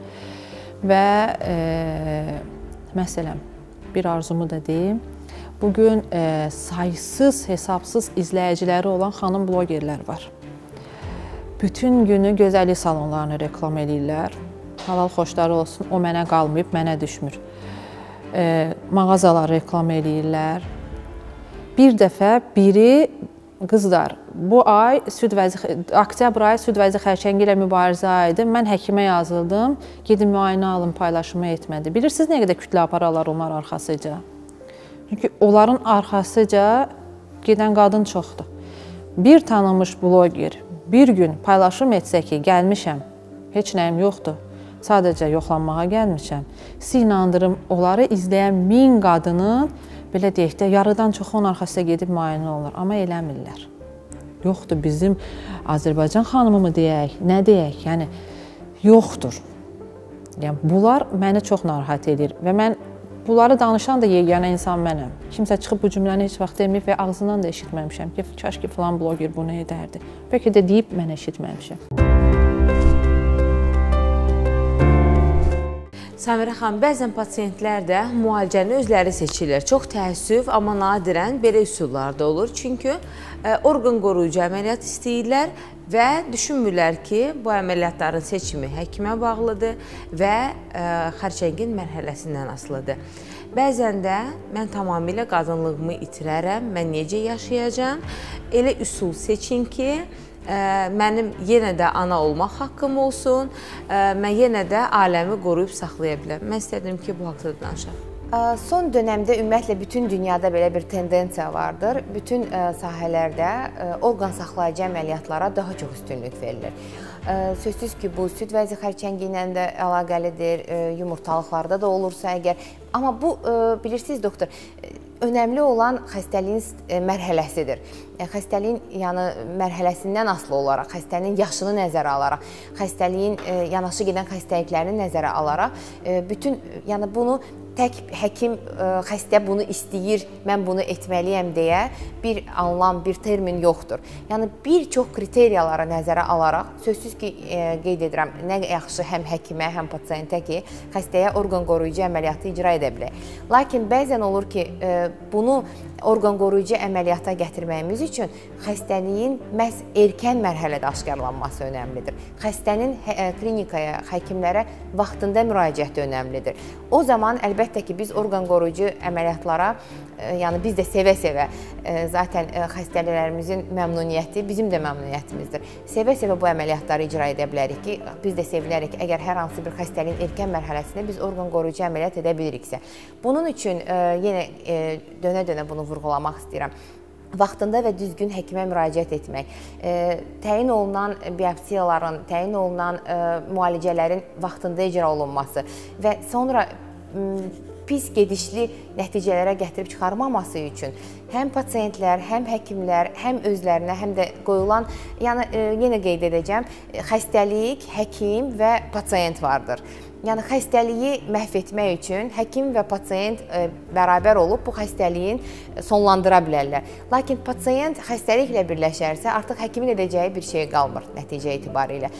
Speaker 4: Və məsələn, bir arzumu da deyim. Bugün saysız, hesabsız izləyiciləri olan xanım blogerlər var. Bütün günü gözəllik salonlarını reklam edirlər. Halal xoşları olsun, o mənə qalmayıb, mənə düşmür. Mağazalar reklam edirlər. Bir dəfə biri, qızlar, bu ay oktyabr ayı süd vəzi xərçəngi ilə mübarizə ayıdır. Mən həkimə yazıldım, gedin müayinə alın, paylaşımı etmədi. Bilirsiniz nə qədər kütlə apararlar onlar arxasıca? Çünki onların arxasıca gedən qadın çoxdur. Bir tanınmış bloger bir gün paylaşım etsə ki, gəlmişəm, heç nəyim yoxdur, sadəcə yoxlanmağa gəlmişəm, sizi inandırım, onları izləyən 1000 qadının, belə deyək də, yarıdan çoxu onun arxasıca gedib müayinə olurlar, amma eləmirlər. Yoxdur, bizim Azərbaycan xanımı mı deyək, nə deyək, yəni yoxdur. Yəni, bunlar məni çox narahat edir və mən bunları danışan da yeganə insan mənəm. Kimsə çıxıb bu cümləni heç vaxt deməyib və ağzından da eşitməmişəm ki, kaş ki, filan bloger bunu edərdi. Bəlkə də deyib, mən eşitməmişəm.
Speaker 3: Samirə xanım, bəzən pasiyentlər də müalicəni özləri seçirlər. Çox təəssüf, amma nadirən belə üsullar da olur. Çünki orqan qoruyucu əməliyyat istəyirlər və düşünmürlər ki, bu əməliyyatların seçimi həkimə bağlıdır və xərçəngin mərhələsindən asılıdır. Bəzən də mən tamamilə qadınlığımı itirərəm, mən necə yaşayacağam, elə üsul seçin ki, mənim yenə də ana olmaq haqqım olsun, mən yenə də aləmi qoruyub saxlaya biləm. Mən istədim ki, bu haqda danışaq.
Speaker 6: Son dönəmdə ümumiyyətlə bütün dünyada belə bir tendensiya vardır. Bütün sahələrdə orqan saxlayıcı əməliyyatlara daha çox üstünlük verilir. Sözsüz ki, bu süd vəzi xərçəngi ilə də əlaqəlidir, yumurtalıqlarda da olursa əgər. Amma bu, bilirsiniz doktor, önəmli olan xəstəliyin mərhələsidir. Xəstəliyin mərhələsindən asılı olaraq, xəstənin yaşını nəzərə alaraq, xəstəliyin yanaşı gedən xəstəliklərini nəzərə alaraq, bunu tək həkim xəstə bunu istəyir, mən bunu etməliyəm deyə bir anlam, bir termin yoxdur. Yəni, bir çox kriteriyaları nəzərə alaraq, sözsüz ki, qeyd edirəm, nə yaxşı həm həkimə, həm pasiyentə ki, xəstəyə orqan qoruyucu əməliyyatı icra edə bilək. Lakin bəzən olur ki, bunu orqan qoruyucu əməliyyata gətirməyimiz üçün xəstəliyin məhz erkən mərhələdə aşkarlanması önəmlidir. Xəstənin klinikaya, həkimlərə vaxtında müraciəti önəmlidir. O zaman əlbəttə ki, biz orqan qoruyucu əməliyyatlara, yəni biz də sevə-sevə, zaten xəstələrimizin məmnuniyyəti bizim də məmnuniyyətimizdir. Sevə-sevə bu əməliyyatları icra edə bilərik ki, biz də sevinərik ki, əgər hər hansı bir xəstəliyin erkən mərhələsində biz orqan qoruyucu əməliyyat edə biliriksə. Bunun üçün yenə dönə-dönə bunu vurğulamaq istəyirəm. Vaxtında və düzgün həkimə müraciət etmək, təyin olunan biopsiyaların, təyin olunan müalicələrin vaxtında icra olunması və sonra pis gedişli nəticələrə gətirib çıxarmaması üçün həm pasiyentlər, həm həkimlər, həm özlərinə, həm də qoyulan, yəni yenə qeyd edəcəm, xəstəlik, həkim və pasiyent vardır. Yəni, xəstəliyi məhv etmək üçün həkim və pasiyent bərabər olub bu xəstəliyin sonlandıra bilərlər. Lakin pasiyent xəstəliklə birləşərsə, artıq həkimin edəcəyi bir şey qalmır nəticə etibarilə.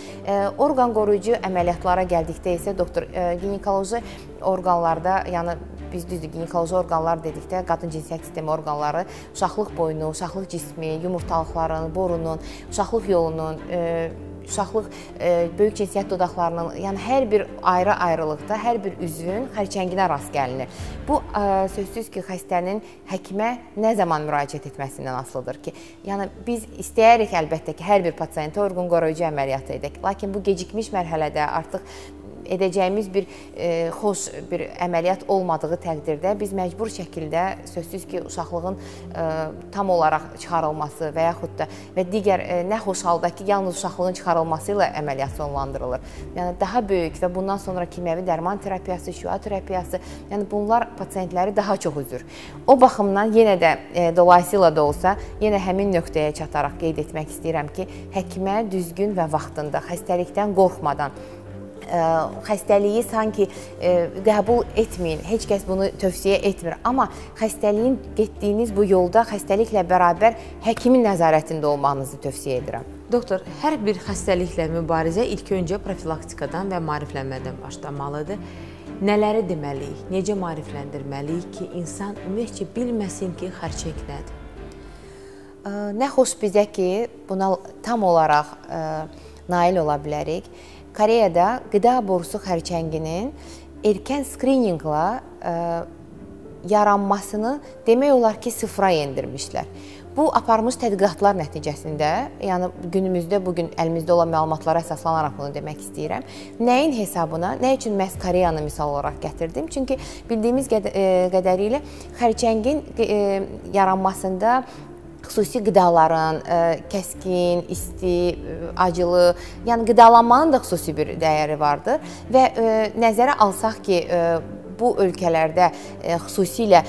Speaker 6: Orqan qoruyucu əməliyyatlara gəldikdə isə, doktor, ginekoloji orqanlarda, yəni biz düzdür, ginekoloji orqanlar dedikdə qadın cinsiyyət sistemi orqanları, uşaqlıq boynu, uşaqlıq cismi, yumurtalıqların, borunun, uşaqlıq yolunun, uşaqlıq böyük cinsiyyət dodaqlarının, yəni hər bir ayrı-ayrılıqda hər bir üzvün xərçənginə rast gəlinir. Bu, sözsüz ki, xəstənin həkimə nə zaman müraciət etməsindən asılıdır ki, yəni biz istəyərik əlbəttə ki, hər bir pasiyentə orqan qoruyucu əməliyyatı edək. Lakin bu gecikmiş mərhələdə artıq edəcəyimiz bir xoş bir əməliyyat olmadığı təqdirdə biz məcbur şəkildə sözsüz ki, uşaqlığın tam olaraq çıxarılması və yaxud da və digər nə xoş halda ki, yalnız uşaqlığın çıxarılması ilə əməliyyat sonlandırılır. Yəni daha böyük və bundan sonra kimyəvi dərman terapiyası, şüa terapiyası, yəni bunlar pasientləri daha çox üzür. O baxımdan yenə də dolayısıyla da olsa, yenə həmin nöqtəyə çataraq qeyd etmək istəyirəm ki, həkimə düzgün və vaxtında, xəstəlikdən qorxmadan, xəstəliyi sanki qəbul etməyin, heç kəs bunu tövsiyə etmir. Amma xəstəliyin getdiyiniz bu yolda xəstəliklə bərabər həkimin nəzarətində olmağınızı tövsiyə edirəm.
Speaker 3: Doktor, hər bir xəstəliklə mübarizə ilk öncə profilaktikadan və maariflənmədən başlamalıdır. Nələri deməliyik, necə maarifləndirməliyik ki, insan ümumiyyətcə bilməsin ki, xərçəng nədir?
Speaker 6: Nə xoş bizə ki, buna tam olaraq nail ola bilərik. Koreyada qida borusu xərçənginin erkən skrininqla yaranmasını demək olar ki, sıfıra endirmişlər. Bu aparılmış tədqiqatlar nəticəsində, yəni günümüzdə bugün əlimizdə olan məlumatlara əsaslanaraq bunu demək istəyirəm. Nəyin hesabına, nə üçün məhz Koreyanı misal olaraq gətirdim? Çünki bildiyimiz qədərilə xərçəngin yaranmasında xüsusi qidaların, kəskin, isti, acılı, yəni qidalanmanın da xüsusi bir dəyəri vardır və nəzərə alsaq ki, bu ölkələrdə xüsusilə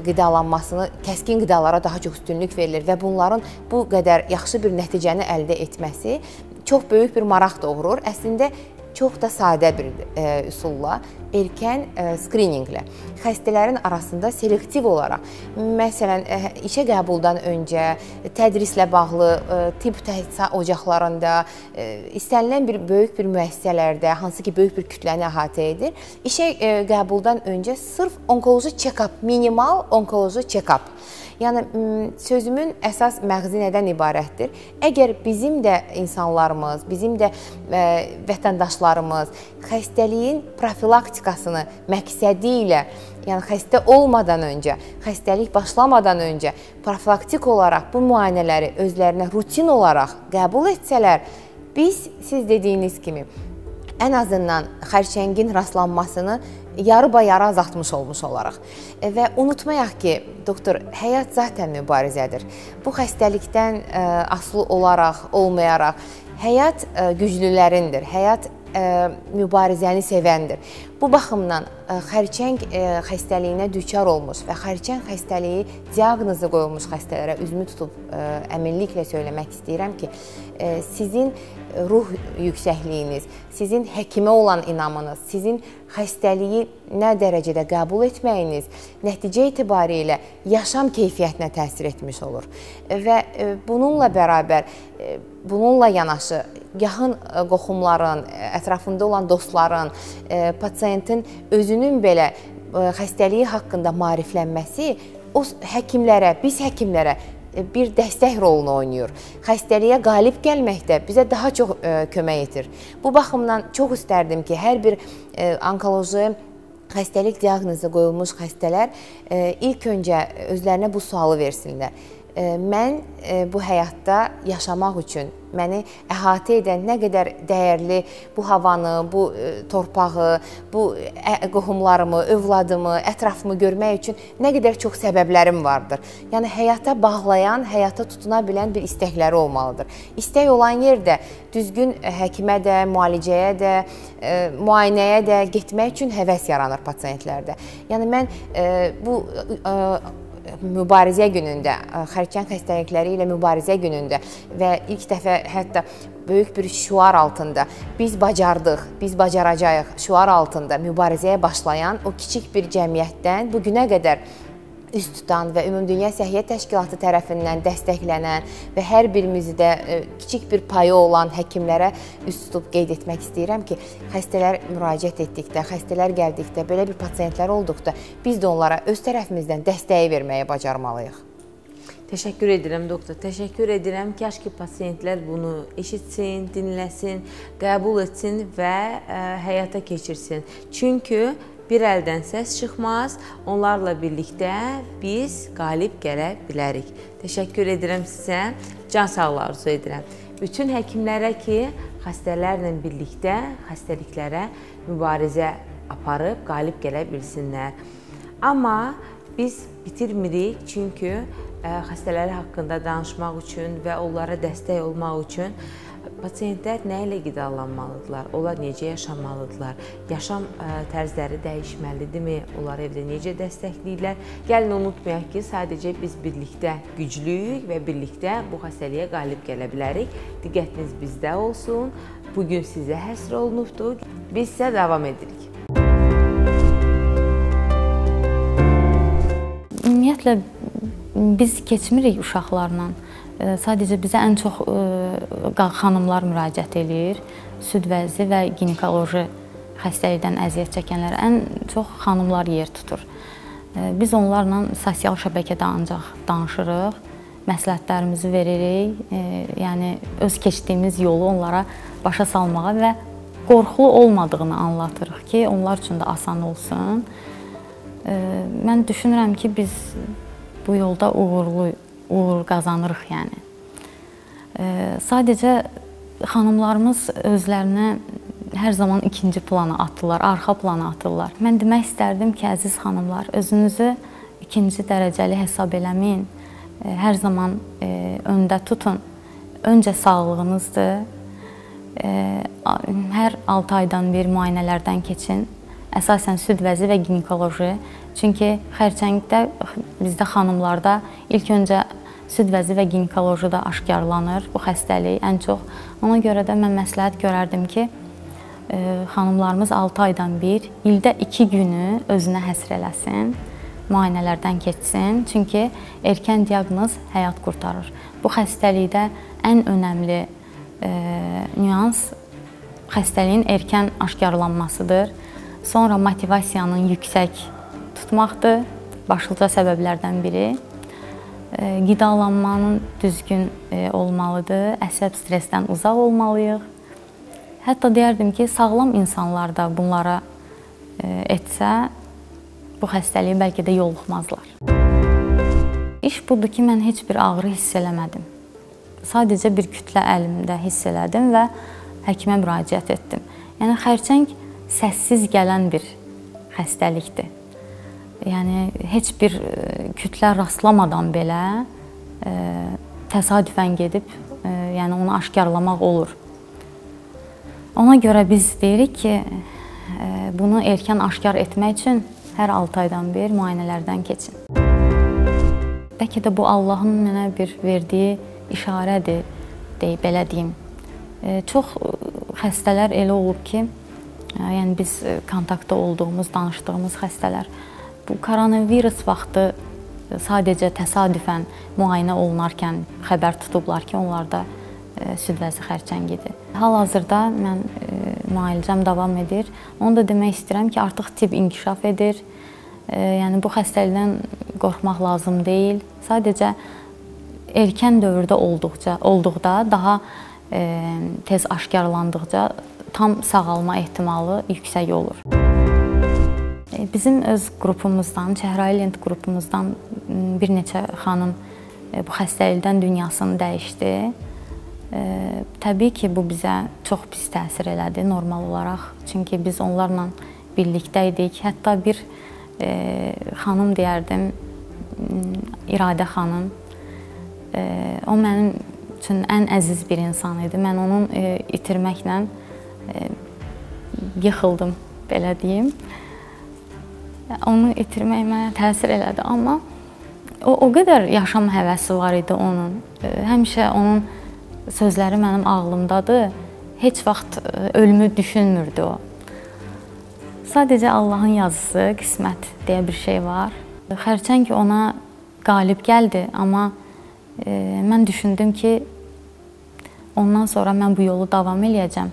Speaker 6: qidalanmasını, kəskin qidalara daha çox üstünlük verilir və bunların bu qədər yaxşı bir nəticəni əldə etməsi çox böyük bir maraq doğurur. Əslində, çox da sadə bir üsulla, erkən skrininqlə xəstələrin arasında selektiv olaraq, məsələn, işə qəbuldan öncə, tədrislə bağlı, tibb təhsil ocaqlarında, istənilən bir böyük bir müəssisələrdə, hansı ki, böyük bir kütləni əhatə edir, işə qəbuldan öncə sırf onkoloji check-up, minimal onkoloji check-up. Yəni, sözümün əsas məğzi nədən ibarətdir? Əgər bizim də insanlarımız, bizim də vətəndaşlarımız xəstəliyin profilaktikasını məqsədi ilə, yəni xəstə olmadan öncə, xəstəlik başlamadan öncə profilaktik olaraq bu müayinələri özlərinə rutin olaraq qəbul etsələr, biz, siz dediyiniz kimi, ən azından xərçəngin rastlanmasını yarı-bayarı azaltmış olmuş olaraq. Və unutmayaq ki, doktor, həyat zaten mübarizədir. Bu xəstəlikdən asılı olaraq, olmayaraq, həyat güclülərindir, həyat mübarizəni sevəndir. Bu baxımdan xərçəng xəstəliyinə düçar olmuş və xərçəng xəstəliyi diaqnozu qoyulmuş xəstələrə üzümü tutub əminliklə söyləmək istəyirəm ki, sizin ruh yüksəkliyiniz, sizin həkimə olan inamınız, sizin xəstəliyi nə dərəcədə qəbul etməyiniz nəticə etibarilə yaşam keyfiyyətinə təsir etmiş olur. Və bununla bərabər, bununla yanaşı, yaxın qohumların, ətrafında olan dostların, pasiyentin özünün belə xəstəliyi haqqında maariflənməsi o həkimlərə, biz həkimlərə bir dəstək rolunu oynayır. Xəstəliyə qalib gəlməkdə bizə daha çox kömək edir. Bu baxımdan çox istərdim ki, hər bir onkoloji xəstəlik diaqnozu qoyulmuş xəstələr ilk öncə özlərinə bu sualı versinlər. Mən bu həyatda yaşamaq üçün məni əhatə edən nə qədər dəyərli bu havanı, bu torpağı, bu qohumlarımı, övladımı, ətrafımı görmək üçün nə qədər çox səbəblərim vardır. Yəni, həyata bağlayan, həyata tutuna bilən bir istəkləri olmalıdır. İstək olan yerdə düzgün həkimə də, müalicəyə də, müayinəyə də getmək üçün həvəs yaranır pasiyentlərdə. Yəni, mən bu mübarizə günündə, xərçəng xəstəlikləri ilə mübarizə günündə və ilk dəfə hətta böyük bir şüar altında biz bacardıq, biz bacaracağıq şüar altında mübarizəyə başlayan o kiçik bir cəmiyyətdən bu günə qədər üst tutan və Ümumdünya Səhiyyə Təşkilatı tərəfindən dəstəklənən və hər birimizdə kiçik bir payı olan həkimlərə üst tutub qeyd etmək istəyirəm ki, xəstələr müraciət etdikdə, xəstələr gəldikdə, belə bir pasiyentlər olduqda biz də onlara öz tərəfimizdən dəstəyi verməyə bacarmalıyıq.
Speaker 3: Təşəkkür edirəm, doktor. Təşəkkür edirəm. Kaş ki, pasiyentlər bunu eşitsin, dinləsin, qəbul etsin və həyata keçirsin. Çünki bir əldən səs çıxmaz, onlarla birlikdə biz qalib gələ bilərik. Təşəkkür edirəm sizə, can sağlığı arzu edirəm. bütün həkimlərə ki, xəstələrlə birlikdə xəstəliklərə mübarizə aparıb qalib gələ bilsinlər. Amma biz bitirmirik, çünki xəstələri haqqında danışmaq üçün və onlara dəstək olmaq üçün pasiyentlər nə ilə qidalanmalıdırlar, onlar necə yaşamalıdırlar, yaşam tərzləri dəyişməlidirmi, onlar evdə necə dəstəkləyirlər. Gəlin unutmayaq ki, sadəcə biz birlikdə güclüyük və birlikdə bu xəstəliyə qalib gələ bilərik. Diqqətiniz bizdə olsun. Bugün sizə həsr olunubdur. Biz isə davam edirik.
Speaker 5: Ümumiyyətlə, biz keçmirik uşaqlarla. Sadəcə bizə ən çox xanımlar müraciət edir. Süd vəzi və ginekoloji xəstəlikdən əziyyət çəkənlər ən çox xanımlar yer tutur. Biz onlarla sosial şəbəkədə ancaq danışırıq, məsləhətlərimizi veririk. Yəni, öz keçdiyimiz yolu onlara başa salmağa və qorxulu olmadığını anlatırıq ki, onlar üçün də asan olsun. Mən düşünürəm ki, biz bu yolda uğur qazanırıq, yəni. Sadəcə xanımlarımız özlərinə hər zaman ikinci plana atırlar, arxa plana atırlar. Mən demək istərdim ki, əziz xanımlar, özünüzü ikinci dərəcəli hesab eləməyin, hər zaman öndə tutun. Öncə sağlığınızdır, hər 6 aydan bir müayinələrdən keçin, əsasən süd vəzi və ginekoloji. Çünki xərçəngdə, bizdə xanımlarda ilk öncə süd vəzi və ginekolojida aşkarlanır bu xəstəlik ən çox. Ona görə də mən məsləhət görərdim ki, xanımlarımız 6 aydan bir, ildə 2 günü özünə həsr eləsin, müayinələrdən keçsin. Çünki erkən diaqnoz həyat qurtarır. Bu xəstəlikdə ən önəmli nüans xəstəliyin erkən aşkarlanmasıdır. Sonra motivasiyanın yüksək tutmaqdır, başlıca səbəblərdən biri. Qidalanmanın düzgün olmalıdır, əsəb stressdən uzaq olmalıyıq. Hətta deyərdim ki, sağlam insanlar da bunlara etsə, bu xəstəliyi bəlkə də yoluxmazlar. İş budur ki, mən heç bir ağrı hiss eləmədim. Sadəcə bir kütlə əlimdə hiss elədim və həkimə müraciət etdim. Yəni, xərçəng səssiz gələn bir xəstəlikdir. Yəni, heç bir kütlə rastlamadan belə təsadüfən gedib, yəni onu aşkarlamaq olur. Ona görə biz deyirik ki, bunu erkən aşkar etmək üçün hər 6 aydan bir müayinələrdən keçin. Bəlkə də bu Allahın mənə bir verdiyi işarədir, belə deyim. Çox xəstələr elə olub ki, yəni biz kontaktda olduğumuz, danışdığımız xəstələr bu koronavirus vaxtı sadəcə təsadüfən müayinə olunarkən xəbər tutublar ki, onlarda süd vəzi xərçəngidir. Hal-hazırda mən müalicəm davam edir. Onu da demək istəyirəm ki, artıq tibb inkişaf edir. Yəni bu xəstəlikdən qorxmaq lazım deyil. Sadəcə erkən dövrdə olduqda, daha tez aşkarlandıqca tam sağalma ehtimalı yüksək olur. Bizim öz qrupumuzdan, Çəhrayı Lent qrupumuzdan bir neçə xanım bu xəstəlikdən dünyasını dəyişdi. Təbii ki, bu bizə çox pis təsir elədi normal olaraq. Çünki biz onlarla birlikdə idik. Hətta bir xanım deyərdim, İradə xanım. O mənim üçün ən əziz bir insan idi. Mən onun itirməklə yıxıldım, belə deyim. Onu itirmək mənə təsir elədi, amma o qədər yaşam həvəsi var idi onun. Həmişə onun sözləri mənim ağlımdadır. Heç vaxt ölümü düşünmürdü o. Sadəcə Allahın yazısı, qismət deyə bir şey var. Xərçəng ona qalib gəldi, amma mən düşündüm ki, ondan sonra mən bu yolu davam eləyəcəm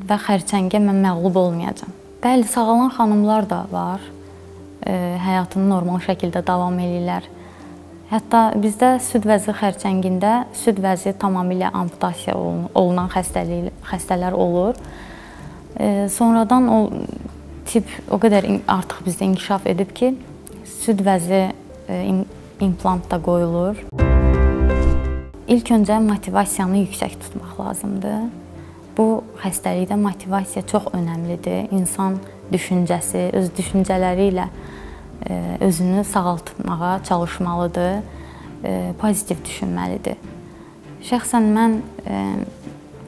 Speaker 5: və xərçəngə mən məğlub olmayacam. Bəli, sağalan xanımlar da var, həyatını normal şəkildə davam edirlər. Hətta bizdə süd vəzi xərçəngində süd vəzi tamamilə amputasiya olunan xəstələr olur. Sonradan o tip o qədər artıq bizdə inkişaf edib ki, süd vəzi implant da qoyulur. İlk öncə motivasiyanı yüksək tutmaq lazımdır. Bu xəstəlikdə motivasiya çox önəmlidir. İnsan düşüncəsi, öz düşüncələri ilə özünü sağaltmağa çalışmalıdır, pozitiv düşünməlidir. Şəxsən mən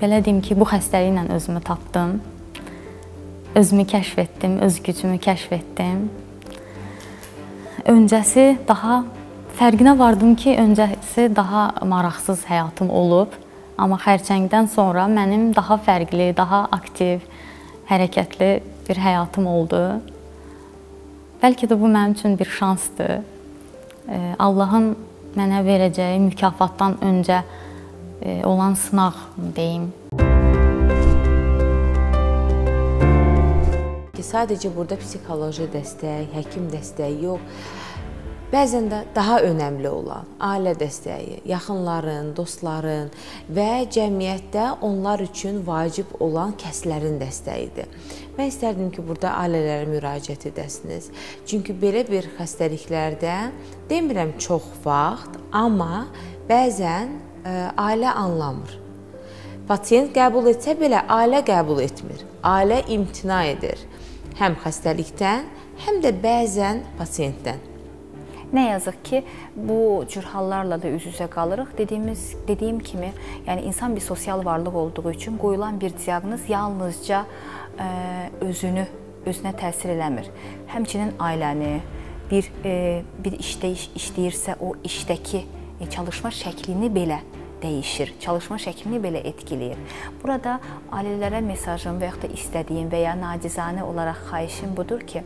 Speaker 5: belə deyim ki, bu xəstəliklə özümü tapdım, özümü kəşf etdim, öz gücümü kəşf etdim. Öncəsi daha fərqinə vardım ki, öncəsi daha maraqsız həyatım olub. Amma xərçəngdən sonra mənim daha fərqli, daha aktiv, hərəkətli bir həyatım oldu. Bəlkə də bu mənim üçün bir şansdır. Allahın mənə verəcəyi mükafatdan öncə olan sınaq deyim.
Speaker 3: Sadəcə burada psixoloji dəstək, həkim dəstəyi yox. Bəzən də daha önəmli olan ailə dəstəyi, yaxınların, dostların və cəmiyyətdə onlar üçün vacib olan kəslərin dəstəyidir. Mən istərdim ki, burada ailələrə müraciət edəsiniz. Çünki belə bir xəstəliklərdə demirəm çox vaxt, amma bəzən ailə anlamır. Pasiyent qəbul etsə belə ailə qəbul etmir. Ailə imtina edir. Həm xəstəlikdən, həm də bəzən pasiyentdən.
Speaker 9: Nə yazıq ki, bu cür hallarla da üz-üzə qalırıq. Dediyim kimi, yəni insan bir sosial varlıq olduğu üçün qoyulan bir diaqnoz yalnızca özünə təsir eləmir. Həmçinin ailəni, bir işdə işləyirsə o işdəki çalışma şəklini belə dəyişir, çalışma şəklini belə etkiləyir. Burada ailələrə mesajım və yaxud da istədiyim və ya nacizanə olaraq xahişim budur ki,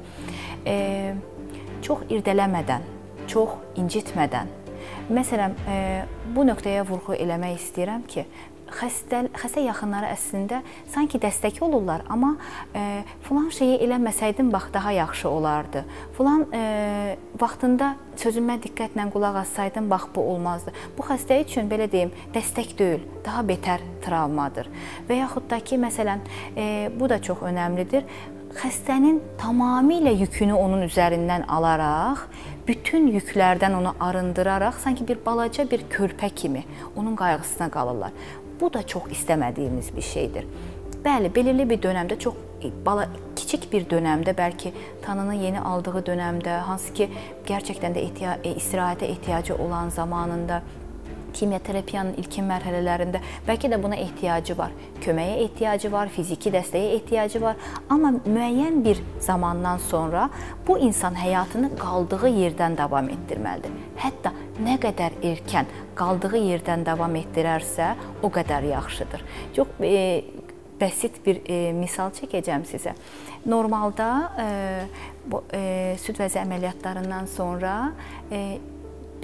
Speaker 9: çox irdələmədən, çox incitmədən, məsələn, bu nöqtəyə vurğu eləmək istəyirəm ki, xəstə yaxınları əslində sanki dəstək olurlar, amma filan şeyi eləməsəydim, bax, daha yaxşı olardı. Filan vaxtında sözümə diqqətlə qulaq assaydım, bax, bu olmazdı. Bu xəstə üçün, belə deyim, dəstək deyil, daha betər travmadır. Və yaxud da ki, məsələn, bu da çox önəmlidir. Xəstənin tamamilə yükünü onun üzərindən alaraq, bütün yüklərdən onu arındıraraq, sanki bir balaca bir körpə kimi onun qayğısına qalırlar. Bu da çox istəmədiyimiz bir şeydir. Bəli, belirli bir dönəmdə, çox kiçik bir dönəmdə, bəlkə tanını yeni aldığı dönəmdə, hansı ki, gərçəkdən də istirahətə ehtiyacı olan zamanında, kimyaterapiyanın ilkin mərhələlərində bəlkə də buna ehtiyacı var. Köməyə ehtiyacı var, fiziki dəstəyə ehtiyacı var. Amma müəyyən bir zamandan sonra bu insan həyatını qaldığı yerdən davam etdirməlidir. Hətta nə qədər erkən qaldığı yerdən davam etdirərsə, o qədər yaxşıdır. Çox bəsit bir misal çəkəcəm sizə. Normalda süd vəzi əməliyyatlarından sonra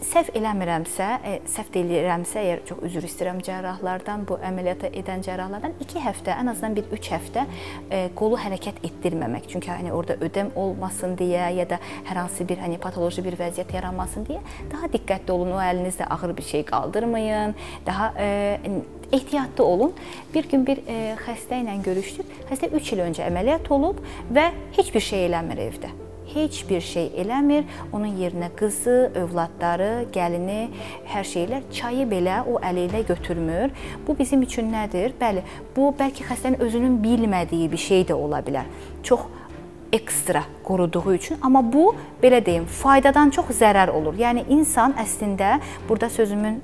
Speaker 9: səhv eləmirəmsə, səhv deyirəmsə, əgər çox üzr istəyirəm cərrahlardan, bu əməliyyata edən cərrahlardan 2 həftə, ən azından bir 3 həftə qolu hərəkət etdirməmək. Çünki orada ödəm olmasın deyə, ya da hər hansı bir patoloji bir vəziyyət yaranmasın deyə daha diqqətli olun, o əlinizdə ağır bir şey qaldırmayın, daha ehtiyatlı olun. Bir gün bir xəstə ilə görüşdük. Xəstə 3 il öncə əməliyyat olub və heç bir şey eləmir evdə. Heç bir şey eləmir, onun yerinə qızı, övladları, gəlini, hər şeylər, çayı belə o əli ilə götürmür. Bu bizim üçün nədir? Bəli, bu bəlkə xəstənin özünün bilmədiyi bir şey də ola bilər. Çox ekstra qoruduğu üçün, amma bu, belə deyim, faydadan çox zərər olur. Yəni, insan əslində, burada sözümün,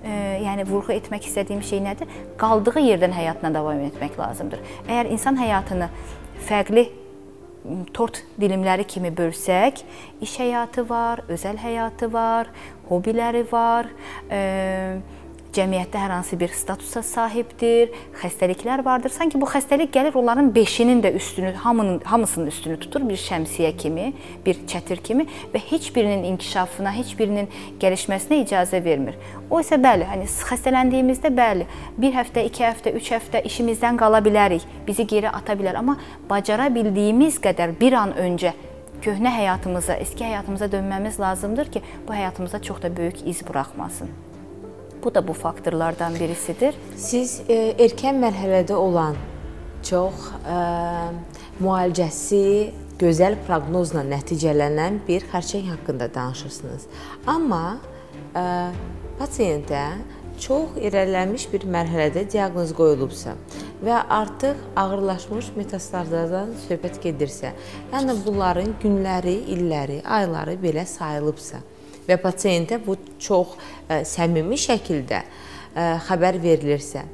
Speaker 9: vurğu etmək istədiyim şey nədir? Qaldığı yerdən həyatına davam etmək lazımdır. Əgər insan həyatını fərqli tort dilimləri kimi bölsək, iş həyatı var, özəl həyatı var, hobiləri var, cəmiyyətdə hər hansı bir statusa sahibdir, xəstəliklər vardır. Sanki bu xəstəlik gəlir, onların 5-inin də üstünü, hamısının üstünü tutur bir şəmsiyə kimi, bir çətir kimi və heç birinin inkişafına, heç birinin gəlişməsinə icazə vermir. O isə bəli, xəstələndiyimizdə bəli, 1 həftə, 2 həftə, 3 həftə işimizdən qala bilərik, bizi geri ata bilər. Amma bacara bildiyimiz qədər bir an öncə köhnə həyatımıza, eski həyatımıza dönməmiz lazımdır ki, bu həyatımızda çox da böyük iz buraxmasın. Bu da bu faktorlardan birisidir.
Speaker 3: Siz erkən mərhələdə olan, çox müalicəsi, gözəl proqnozla nəticələnən bir xərçəng haqqında danışırsınız. Amma pasiyentə çox irəlilənmiş bir mərhələdə diaqnoz qoyulubsa və artıq ağırlaşmış metastazlardan söhbət gedirsə, yəni bunların günləri, illəri, ayları belə sayılıbsa və pasiyentə bu çox səmimi şəkildə xəbər verilirsə,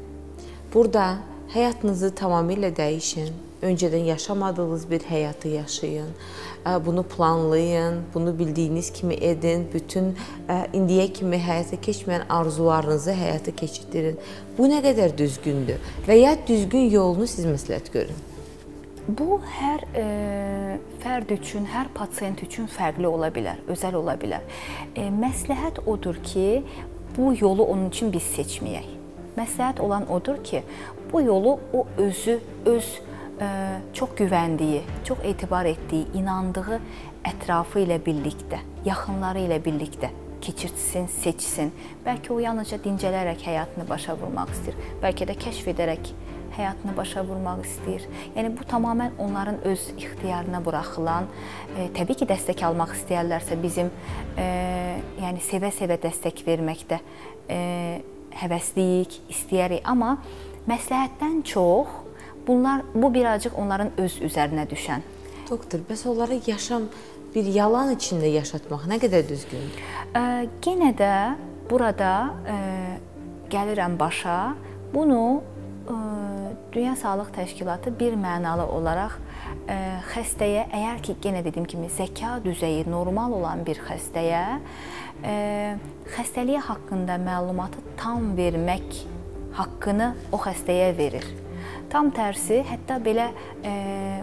Speaker 3: burada həyatınızı tamamilə dəyişin, öncədən yaşamadığınız bir həyatı yaşayın, bunu planlayın, bunu bildiyiniz kimi edin, bütün indiyə kimi həyata keçməyən arzularınızı həyata keçirdin. Bu nə qədər düzgündür və ya düzgün yolunu siz məsləhət görün.
Speaker 9: Bu hər fərd üçün, hər pasiyent üçün fərqli ola bilər, özəl ola bilər. Məsləhət odur ki, bu yolu onun üçün biz seçməyək. Məsləhət olan odur ki, bu yolu o özü, çox güvəndiyi, çox etibar etdiyi, inandığı ətrafı ilə birlikdə, yaxınları ilə birlikdə keçirtsin, seçsin. Bəlkə o yalnızca dincələrək həyatını başa vurmaq istəyir, bəlkə də kəşf edərək həyatını başa vurmaq istəyir. Yəni, bu tamamilə onların öz ixtiyarına buraxılan, təbii ki, dəstək almaq istəyərlərsə bizim sevə-sevə dəstək verməkdə həvəsliyik, istəyərik. Amma məsləhətdən çox, bu birazcıq onların öz üzərinə düşən.
Speaker 3: Doktor, bəs onları yaşam bir yalan içində yaşatmaq nə qədər düzgündür?
Speaker 9: Yenə də burada gəlirəm başa, bunu Dünya Sağlıq Təşkilatı bir mənalı olaraq xəstəyə, əgər ki, yenə dediyim kimi, zəka düzəyi normal olan bir xəstəyə xəstəliyi haqqında məlumatı tam vermək haqqını o xəstəyə verir. Tam tərsi, hətta belə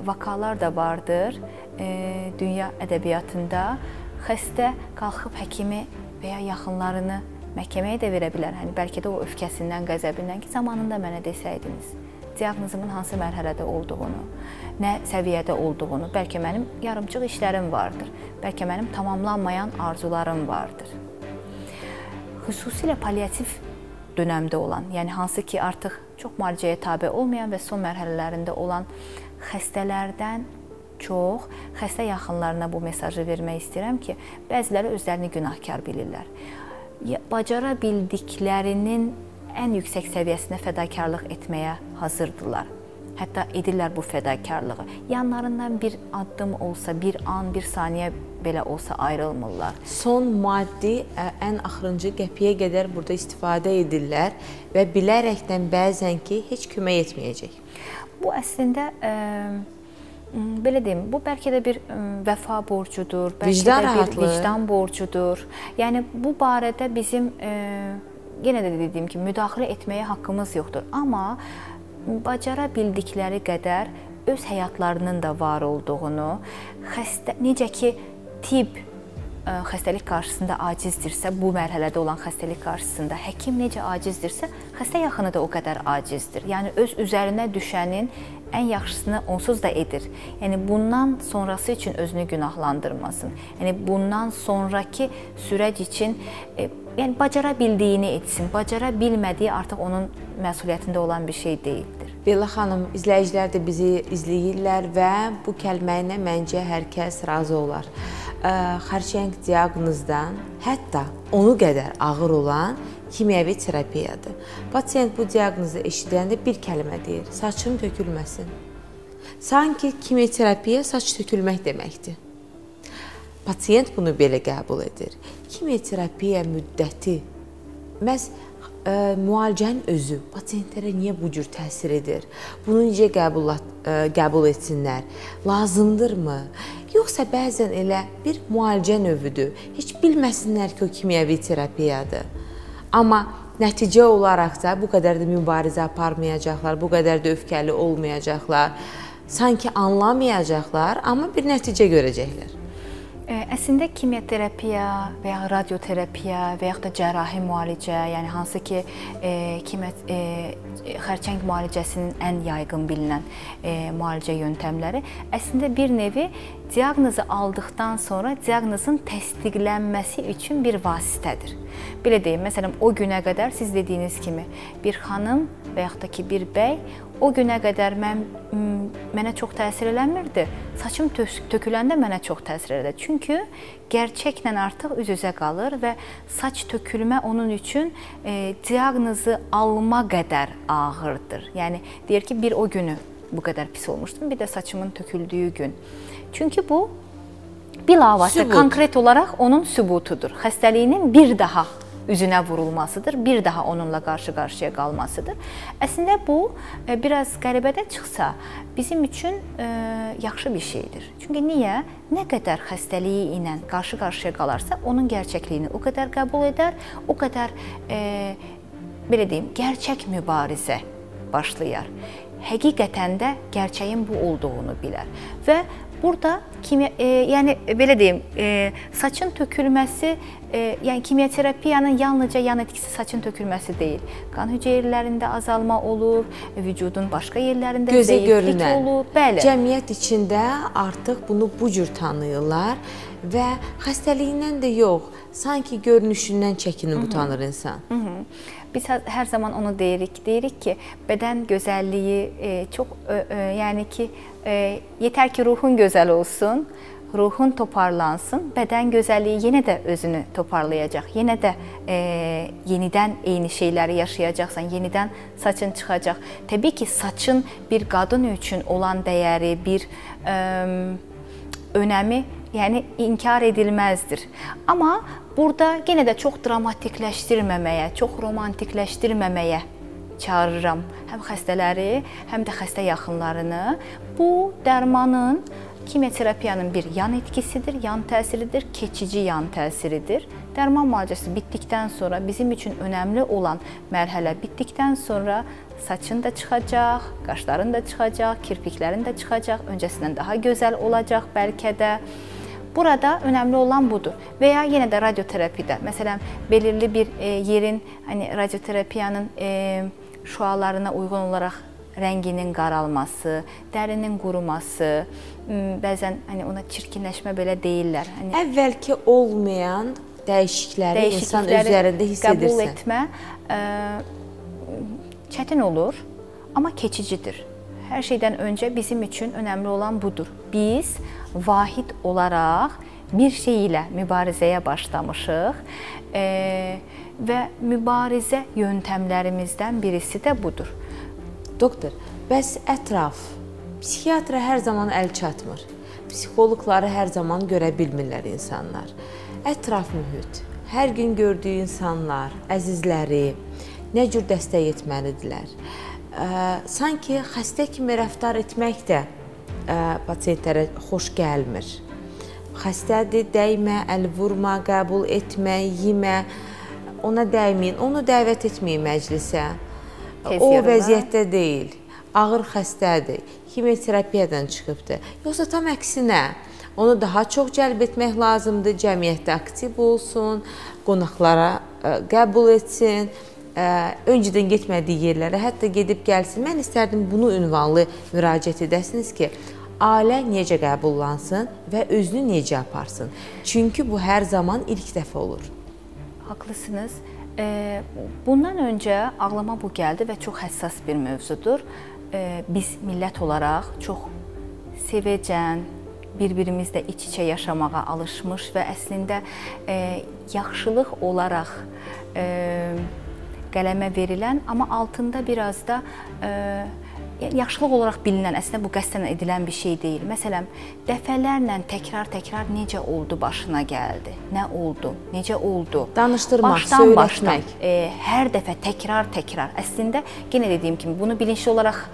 Speaker 9: vakalar da vardır dünya ədəbiyyatında. Xəstə qalxıb həkimi və ya yaxınlarını məhkəməyə də verə bilər. Bəlkə də o öfkəsindən, qəzəbindən ki, zamanında mənə desəydiniz, diaqnozumun hansı mərhələdə olduğunu, nə səviyyədə olduğunu, bəlkə mənim yarımçıq işlərim vardır, bəlkə mənim tamamlanmayan arzularım vardır. Xüsusilə palliativ dönəmdə olan, yəni hansı ki, artıq çox müalicəyə tabe olmayan və son mərhələlərində olan xəstələrdən çox xəstə yaxınlarına bu mesajı vermək istəyirəm ki, bəziləri özlərini günahkar bilirlər. Bacara bildiklərinin ən yüksək səviyyəsində fədakarlıq etməyə hazırdırlar. Hətta edirlər bu fədakarlığı. Yanlarından bir addım olsa, bir an, bir saniyə belə olsa ayrılmırlar.
Speaker 3: Son maddi, ən axırıncı qəpiyə qədər burada istifadə edirlər və bilərəkdən bəzən ki, heç kömək etməyəcək.
Speaker 9: Bu əslində, belə deyim, bu bəlkə də bir vəfa borcudur, bəlkə də bir vicdan borcudur. Yəni, bu barədə bizim, yenə də dediyim kimi, müdaxilə etməyə haqqımız yoxdur. Amma bacara bildikləri qədər öz həyatlarının da var olduğunu, necə ki, tibb xəstəlik qarşısında acizdirsə, bu mərhələdə olan xəstəlik qarşısında həkim necə acizdirsə, xəstə yaxını da o qədər acizdir. Yəni, öz üzərinə düşənin ən yaxşısını onsuz da edir. Yəni, bundan sonrası üçün özünü günahlandırmasın. Yəni, bundan sonraki sürəc üçün bacara bildiyini etsin. Bacara bilmədiyi artıq onun məsuliyyətində olan bir şey deyildir.
Speaker 3: Bella xanım, izləyicilər də bizi izləyirlər və bu kəlməyinə məncə hər kəs razı olar. Xərçəng diaqnozdan hətta onu qədər ağır olan kimyəvi terapiyadır. Pasiyent bu diaqnozu eşidəndə bir kəlmə deyir, saçım tökülməsin. Sanki kimyoterapiya saç tökülmək deməkdir. Pasiyent bunu belə qəbul edir. Kimyoterapiya müddəti, məhz müalicənin özü pasiyentlərə niyə bu cür təsir edir? Bunu necə qəbul etsinlər? Lazımdırmı? Yoxsa bəzən elə bir müalicə növüdür. Heç bilməsinlər ki, o kimyəvi terapiyadır. Amma nəticə olaraq da bu qədər də mübarizə aparmayacaqlar, bu qədər də öfkəli olmayacaqlar, sanki anlamayacaqlar, amma bir nəticə görəcəklər.
Speaker 9: Əslində kimyoterapiya və ya radioterapiya və yaxud da cərrahi müalicə, yəni hansı ki xərçəng müalicəsinin ən yaygın bilinən müalicə yöntəmləri əslində bir nevi diaqnozu aldıqdan sonra diaqnozun təsdiqlənməsi üçün bir vasitədir. Belə deyim, məsələn, o günə qədər siz dediyiniz kimi bir xanım və yaxud da ki, bir bəy o günə qədər mənə çox təsir eləmirdi. Saçım töküləndə mənə çox təsir elədi. Çünki gerçəklə artıq üz-üzə qalır və saç tökülmə onun üçün diaqnozu alma qədər ağırdır. Yəni, deyir ki, bir o günü bu qədər pis olmuşdum, bir də saçımın töküldüyü gün. Çünki bu, bilavasitə, konkret olaraq onun sübutudur. Xəstəliyinin bir daha üzünə vurulmasıdır, bir daha onunla qarşı-qarşıya qalmasıdır. Əslində bu, biraz qəribədə çıxsa, bizim üçün yaxşı bir şeydir. Çünki niyə? Nə qədər xəstəliyi ilə qarşı-qarşıya qalarsa, onun gerçəkliyini o qədər qəbul edər, o qədər, belə deyim, gerçək mübarizə başlayar. Həqiqətən də gerçəyin bu olduğunu bilər. Və burada, yəni belə deyim, saçın tökülməsi, yəni kimyoterapiyanın yalnızca yan etkisi saçın tökülməsi deyil. Qan hüceyrələrində azalma olur, vücudun başqa yerlərində zəiflik olur. Bəli.
Speaker 3: Cəmiyyət içində artıq bunu bu cür tanıyırlar və xəstəliyindən də yox, sanki görünüşündən çəkinib utanır insan.
Speaker 9: Biz hər zaman onu deyirik ki, bədən gözəlliyi çox, yəni ki, yetər ki, ruhun gözəl olsun, ruhun toparlansın, bədən gözəlliyi yenə də özünü toparlayacaq, yenə də yenidən eyni şeyləri yaşayacaqsan, yenidən saçın çıxacaq. Təbii ki, saçın bir qadın üçün olan dəyəri, bir önəmi, yəni inkar edilməzdir. Amma burada yenə də çox dramatikləşdirməməyə, çox romantikləşdirməməyə çağırıram həm xəstələri, həm də xəstə yaxınlarını. Bu dərmanın, kimyoterapiyanın bir yan etkisidir, yan təsiridir, keçici yan təsiridir. Dərman müalicəsi bitdikdən sonra, bizim üçün önəmli olan mərhələ bitdikdən sonra saçın da çıxacaq, qaşların da çıxacaq, kirpiklərin də çıxacaq, öncəsindən daha gözəl olacaq bəlkə də. Burada önəmli olan budur. Və ya yenə də radioterapiyada, məsələn, belirli bir yerin, radioterapiyanın şüalarına uyğun olaraq rənginin qaralması, dərinin quruması, bəzən ona çirkinləşmə belə deyirlər.
Speaker 3: Əvvəlki olmayan dəyişiklikləri insan üzərində hiss edirsən.
Speaker 9: Qəbul etmə çətin olur, amma keçicidir. Hər şeydən öncə bizim üçün önəmli olan budur. Biz vahid olaraq bir şey ilə mübarizəyə başlamışıq və mübarizə yöntəmlərimizdən birisi də budur.
Speaker 3: Doktor, bəs ətraf, psixiatra hər zaman əl çatmır. Psixoloqları hər zaman görə bilmirlər insanlar. Ətraf mühit, hər gün gördüyü insanlar, əzizləri nə cür dəstək etməlidirlər? Sanki xəstə kimi rəftar etmək də pasientlərə xoş gəlmir. Xəstədir, dəymə, əl vurma, qəbul etmə, yemə, ona dəyməyin, onu dəvət etməyin məclisə. O vəziyyətdə deyil, ağır xəstədir, kimyoterapiyadan çıxıbdır. Yoxsa tam əksinə, onu daha çox cəlb etmək lazımdır, cəmiyyətdə aktiv olsun, qonaqlara qəbul etsin, öncədən getmədiyi yerlərə hətta gedib gəlsin. Mən istərdim bunu ünvanlı müraciət edəsiniz ki, ailə necə qəbullansın və özünü necə aparsın. Çünki bu hər zaman ilk dəfə olur.
Speaker 9: Haqlısınız. Bundan öncə ağlıma bu gəldi və çox həssas bir mövzudur. Biz millət olaraq çox sevəcən, bir-birimizlə iç-içə yaşamağa alışmış və əslində yaxşılıq olaraq qələmə verilən, amma altında biraz da yaxşılıq olaraq bilinən, əslində bu qəsdən edilən bir şey deyil. Məsələn, dəfələrlə təkrar necə oldu, başına gəldi, nə oldu, necə oldu?
Speaker 3: Danışdırmaq, söyləmək.
Speaker 9: Hər dəfə təkrar. Əslində, yenə dediyim kimi, bunu bilinçli olaraq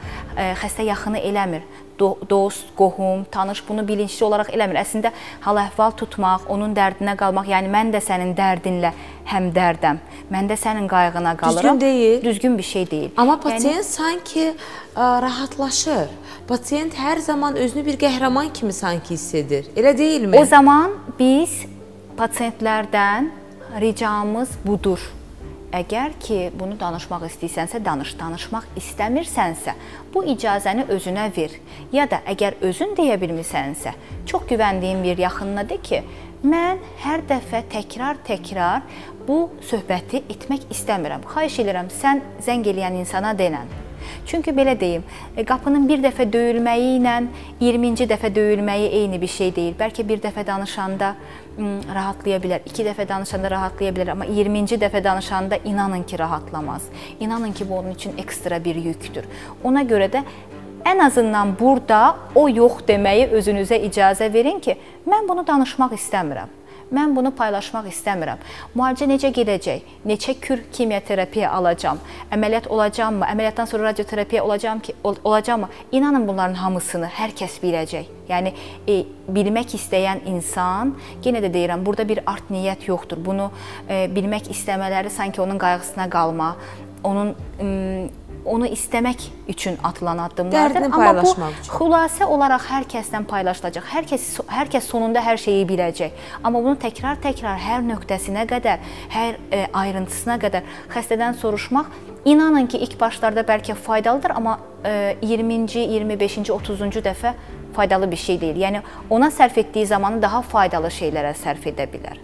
Speaker 9: xəstə yaxını eləmir. Dost, qohum, tanış bunu bilinçli olaraq eləmir. Əslində, hal-əhval tutmaq, onun dərdinə qalmaq, yəni mən də sənin dərdinlə həmdərdəm, mən də sənin qayğına qalıram.
Speaker 3: Düzgün deyil.
Speaker 9: Düzgün bir şey deyil.
Speaker 3: Amma pasient sanki rahatlaşır. Pasient hər zaman özünü bir qəhrəman kimi sanki hiss edir. Elə deyilmi?
Speaker 9: O zaman biz pasientlərdən ricamız budur. əgər ki, bunu danışmaq istəyirsənsə, danış. Danışmaq istəmirsənsə, bu icazəni özünə ver. Ya da əgər özün deyə bilmirsənsə, çox güvəndiyin bir yaxınına de ki, mən hər dəfə təkrar bu söhbəti etmək istəmirəm. Xahiş edirəm, sən zəng eləyən insana denən. Çünki belə deyim, qapının bir dəfə döyülməyi ilə 20-ci dəfə döyülməyi eyni bir şey deyil. Bəlkə bir dəfə danışanda rahatlaya bilər, 2 dəfə danışanda rahatlaya bilər, amma 20-ci dəfə danışanda inanın ki, rahatlamaz. İnanın ki, bu onun üçün ekstra bir yükdür. Ona görə də ən azından burada o yox deməyi özünüzə icazə verin ki, mən bunu danışmaq istəmirəm. Mən bunu paylaşmaq istəmirəm. Müalicə necə gedəcək? Neçə kür kimyaterapiya alacam? Əməliyyat olacam mı? Əməliyyatdan sonra radioterapiya olacam mı? İnanın bunların hamısını hər kəs biləcək. Yəni, bilmək istəyən insan, yenə də deyirəm, burada bir art niyyət yoxdur. Bunu bilmək istəmələri sanki onun qayğısına qalma, onu istəmək üçün atılan addımlardır. Amma bu xülasə olaraq hər kəsdən paylaşılacaq. Hər kəs sonunda hər şeyi biləcək. Amma bunu təkrar hər nöqtəsinə qədər, hər ayrıntısına qədər xəstədən soruşmaq, inanın ki, ilk başlarda bəlkə faydalıdır, amma 20-ci, 25-ci, 30-cu dəfə faydalı bir şey deyil. Yəni, ona sərf etdiyi zamanı daha faydalı şeylərə sərf edə bilər.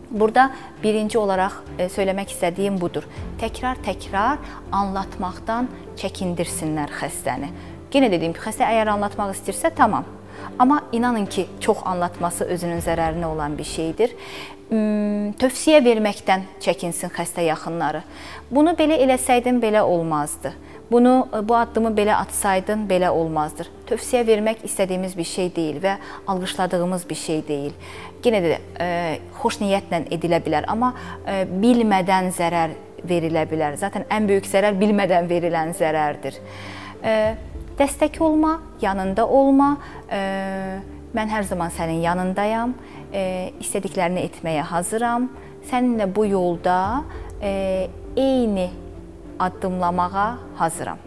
Speaker 9: Burada birinci olaraq söyləmək istədiyim budur. Təkrar anlatmaqdan çəkindirsinlər xəstəni. Yenə dediyim ki, xəstə əgər anlatmaq istəyirsə, tamam. Amma inanın ki, çox anlatması özünün zərərinə olan bir şeydir. Tövsiyə verməkdən çəkinsin xəstə yaxınları. Bunu belə eləsəydin, belə olmazdı. Bu addımı belə atsaydın, belə olmazdır. Tövsiyə vermək istədiyimiz bir şey deyil və alqışladığımız bir şey deyil. Yenə də xoş niyyətlə edilə bilər, amma bilmədən zərər verilə bilər. Zaten ən böyük zərər bilmədən verilən zərərdir. Dəstək olma, yanında olma. Mən hər zaman sənin yanındayam. İstədiklərini etməyə hazıram. Səninlə bu yolda eyni addımlamağa hazıram.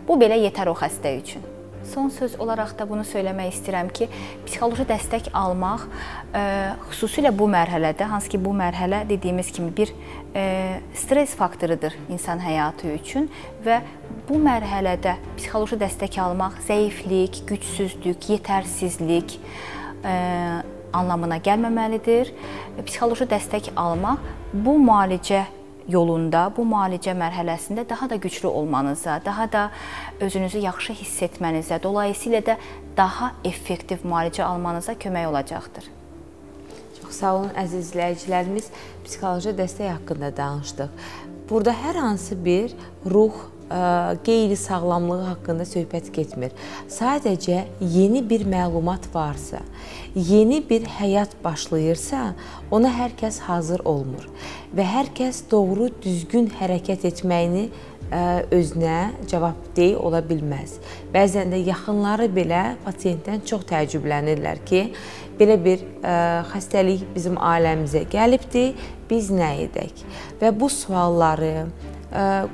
Speaker 9: Bu belə yetər o xəstə üçün. Son söz olaraq da bunu söyləmək istəyirəm ki, psixoloji dəstək almaq, xüsusilə bu mərhələdə, hansı ki bu mərhələ dediyimiz kimi bir stres faktorudur insan həyatı üçün və bu mərhələdə psixoloji dəstək almaq zəiflik, gücsüzlük, yetərsizlik anlamına gəlməməlidir. Psixoloji dəstək almaq bu müalicə yolunda, bu müalicə mərhələsində daha da güclü olmanıza, daha da özünüzü yaxşı hiss etmənizə, dolayısıyla da daha effektiv müalicə almanıza kömək olacaqdır.
Speaker 3: Çox sağ olun, əziz izləyicilərimiz. Psixoloji dəstək haqqında danışdıq. Burada hər hansı bir ruh, qeyri-sağlamlığı haqqında söhbət getmir. Sadəcə yeni bir məlumat varsa, yeni bir həyat başlayırsa, ona hər kəs hazır olmur və hər kəs doğru, düzgün hərəkət etməyini özünə cavabdeh ola bilməz. Bəzən də yaxınları belə pasiyentdən çox təəccüblənirlər ki, belə bir xəstəlik bizim ailəmizə gəlibdir, biz nə edək? Və bu sualları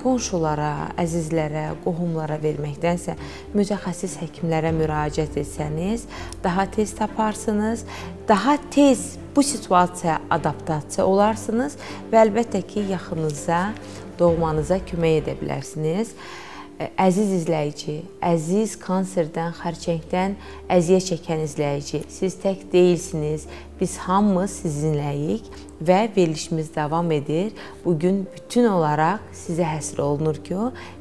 Speaker 3: qonşulara, əzizlərə, qohumlara verməkdənsə mütəxəssis həkimlərə müraciət etsəniz, daha tez taparsınız, daha tez bu situasiyaya adaptasiya olarsınız və əlbəttə ki, yaxınıza, doğmanıza kömək edə bilərsiniz. Əziz izləyici, əziz kanserdən, xərçəngdən əziyyət çəkən izləyici, siz tək deyilsiniz, biz hamımız sizinləyik və verilişimiz davam edir. Bugün bütün olaraq sizə həsr olunur ki,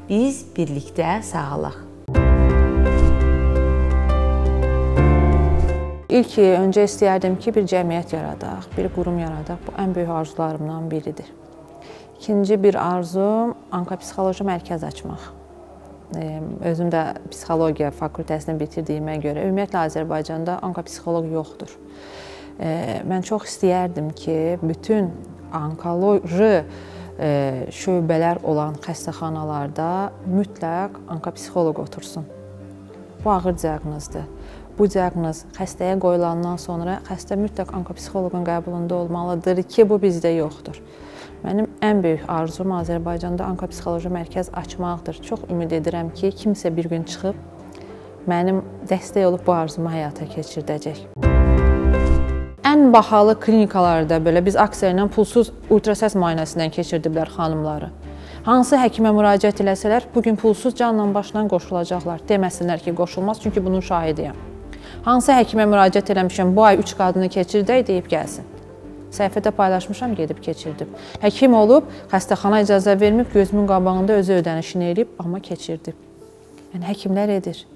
Speaker 3: biz birlikdə sağalaq.
Speaker 4: İlk öncə istəyərdim ki, bir cəmiyyət yaradaq, bir qurum yaradaq. Bu ən böyük arzularımdan biridir. İkinci bir arzum onkopsixoloji mərkəz açmaq. Özüm də psixologiya fakültəsini bitirdiyimə görə ümumiyyətlə Azərbaycanda onkopsixoloq yoxdur. Mən çox istəyərdim ki, bütün onkoloji şöbələr olan xəstəxanalarda mütləq onkopsixoloq otursun. Bu ağır diaqnozdur. Bu diaqnoz xəstəyə qoyulandan sonra xəstə mütləq onkopsixoloqun qəbulunda olmalıdır ki, bu bizdə yoxdur. Mənim ən böyük arzum Azərbaycanda onkopsixoloji mərkəz açmaqdır. Çox ümid edirəm ki, kimsə bir gün çıxıb mənim dəstək olub bu arzumu həyata keçirdəcək. ən bahalı klinikalarda belə biz aksiya ilə pulsuz ultrasəs müayinəsindən keçirdiblər xanımları. Hansı həkimə müraciət eləsələr, bugün pulsuz canla başla qoşulacaqlar. Deməsinlər ki, qoşulmaz, çünki bunun şahidiyəm. Hansı həkimə müraciət eləmişəm, bu ay 3 qadını keçirdək, deyib gəlsin. Səhifədə paylaşmışam, gedib keçirdim. Həkim olub, xəstəxana icazə verməyib, gözümün qabağında özü ödənişini eləyib, amma keçirdib. Yəni, həkimlər edir.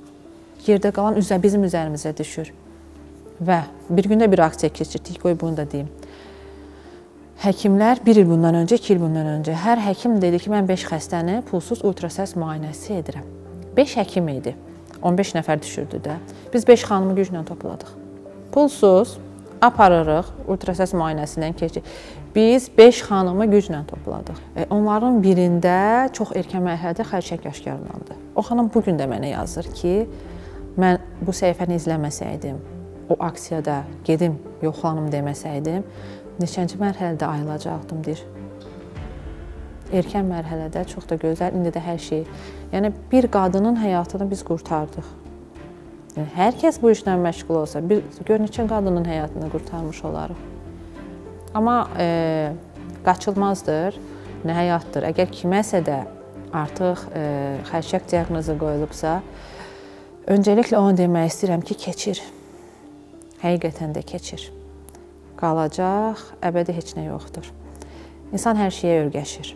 Speaker 4: Yerdə qalan bizim üzərimizə düşür. Və bir gündə bir aksiya keçirdik, qoy bunu da deyim. Həkimlər 1 il bundan öncə, 2 il bundan öncə, hər həkim dedi ki, mən 5 xəstəni pulsuz ultrasəs müayinəsi edirəm. 5 həkim idi, 15 nəfər düşürdü də. Biz 5 xanımı güclə topladıq. Pulsuz aparırıq, ultrasəs müayinəsindən keçir. Biz 5 xanımı güclə topladıq. Onların birində çox erkən mərhələdə xərçəng aşkarlandı. O xanım bugün də mənə yazır ki, mən bu səhifəni izləməsəydim, o aksiyada gedim, yoxlanım deməsəydim, neçənci mərhələdə ayılacaqdım, deyir. Erkən mərhələdə çox da gözəl, indi də hər şey. Yəni, bir qadının həyatını biz qurtardıq. Hər kəs bu işlə məşğul olsa, gör neçə qadının həyatını qurtarmış olarıq. Amma qaçılmazdır, nə həyatdır. Əgər kiməsə də artıq xərçəng diaqnozu qoyulubsa, öncəliklə onu demək istəyirəm ki, keçir. Həqiqətən də keçir. Qalacaq, əbədi heç nə yoxdur. İnsan hər şeyə öyrəşir.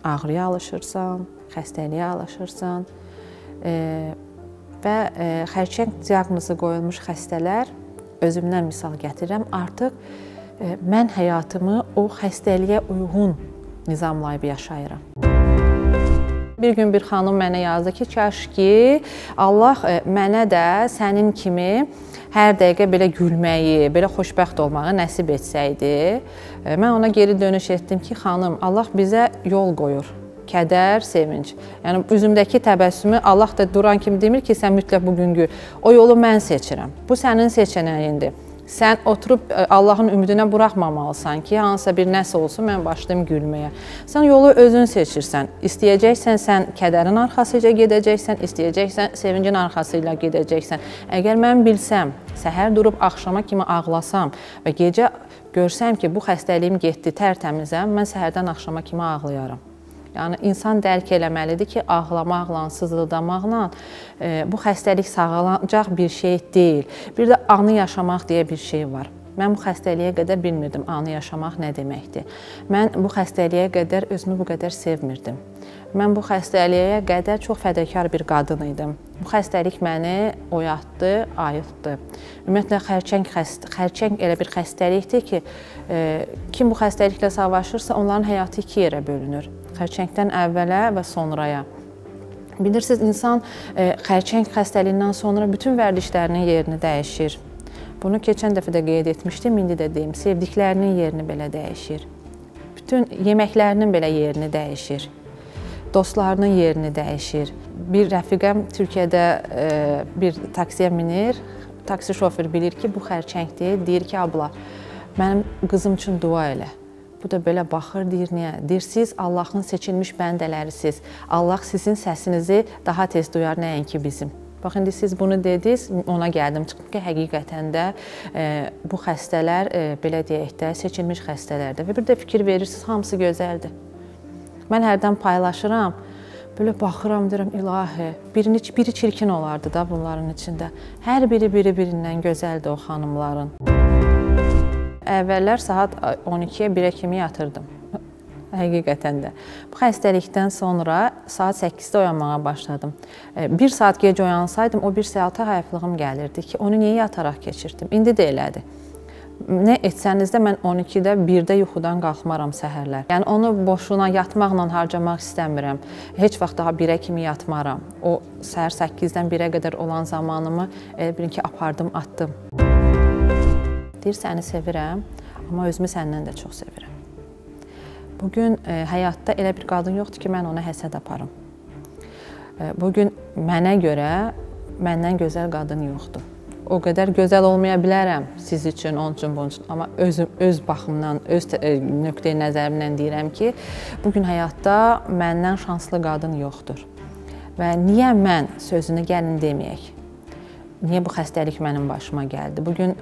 Speaker 4: Ağrıya alışırsan, xəstəliyə alışırsan və xərçəng diaqnozu qoyulmuş xəstələr, özümdən misal gətirirəm, artıq mən həyatımı o xəstəliyə uyğun nizamlayıb yaşayıram. Bir gün bir xanım mənə yazdı ki, kaş ki, Allah mənə də sənin kimi hər dəqiqə belə gülməyi, belə xoşbəxt olmağı nəsib etsəydi. Mən ona geri dönüş etdim ki, xanım, Allah bizə yol qoyur. Kədər, sevinç. Yəni, üzümdəki təbəssümü Allah da duran kimi demir ki, sən mütləq bugün gül. O yolu mən seçirəm. Bu sənin seçənəyindir. Sən oturub Allahın ümidinə buraxmamalısan ki, hansısa bir nəsə olsun, mən başlayım gülməyə. Sən yolu özün seçirsən. İstəyəcəksən, sən kədərin arxasıca gedəcəksən, istəyəcəksən, sevincin arxasıyla gedəcəksən. Əgər mən bilsəm, səhər durub axşama kimi ağlasam və gecə görsəm ki, bu xəstəliyim getdi, tərtəmizəm, mən səhərdən axşama kimi ağlayaram. Yəni, insan dərk eləməlidir ki, ağlamaqla, sızıldamaqla bu xəstəlik sağalacaq bir şey deyil. Bir də anı yaşamaq deyə bir şey var. Mən bu xəstəliyə qədər bilmirdim anı yaşamaq nə deməkdir. Mən bu xəstəliyə qədər özümü bu qədər sevmirdim. Mən bu xəstəliyə qədər çox fədakar bir qadın idim. Bu xəstəlik məni oyatdı, ayıltdı. Ümumiyyətlə, xərçəng elə bir xəstəlikdir ki, kim bu xəstəliklə savaşırsa, onların həyatı 2 yerə bölünür. Xərçəngdən əvvələ və sonraya. Bilirsiniz, insan xərçəng xəstəliyindən sonra bütün vərdişlərinin yerini dəyişir. Bunu keçən dəfə də qeyd etmişdim, indi də deyim, sevdiklərinin yerini belə dəyişir. Bütün yeməklərinin belə yerini dəyişir. Dostlarının yerini dəyişir. Bir rəfiqəm Türkiyədə bir taksiyə minir, taksi şoförü bilir ki, bu xərçəngdir, deyir ki, abla, mənim qızım üçün dua elə. Bu da belə baxır, deyir, niyə? Deyir, siz Allahın seçilmiş bəndələrisiz. Allah sizin səsinizi daha tez duyar, nəinki bizim. Bax, indi siz bunu dediniz, ona gəldim. Çıxdım ki, həqiqətən də bu xəstələr, belə deyək də, seçilmiş xəstələrdir. Və bir də fikir verirsiniz, hamısı gözəldir. Mən hərdən paylaşıram, belə baxıram, deyirəm, ilahi, biri çirkin olardı da bunların içində. Hər birindən gözəldir o xanımların. Əvvəllər saat 12-yə, 1-ə kimi yatırdım. Həqiqətən də. Bu xəstəlikdən sonra saat 8-də oyanmağa başladım. 1 saat gec oyansaydım, o 1 saata hayıflığım gəlirdi ki, onu niyə yataraq keçirdim? İndi də elədir. Nə etsəniz də mən 12-də, 1-də yuxudan qalxmaram səhərlər. Yəni, onu boşuna yatmaqla harcamaq istəmirəm. Heç vaxt daha 1-ə kimi yatmaram. O, səhər 8-dən 1-ə qədər olan zamanımı, bilin ki, apardım, atdım. Deyir, səni sevirəm, amma özümü səndən də çox sevirəm. Bugün həyatda elə bir qadın yoxdur ki, mən ona həsəd aparım. Bugün mənə görə məndən gözəl qadın yoxdur. O qədər gözəl olmaya bilərəm siz üçün, onun üçün, bunun üçün. Amma öz baxımdan, öz nöqteyi nəzərimdən deyirəm ki, bugün həyatda məndən şanslı qadın yoxdur. Və niyə mən sözünü gəlin deməyək? Niyə bu xəstəlik mənim başıma gəldi? Bugün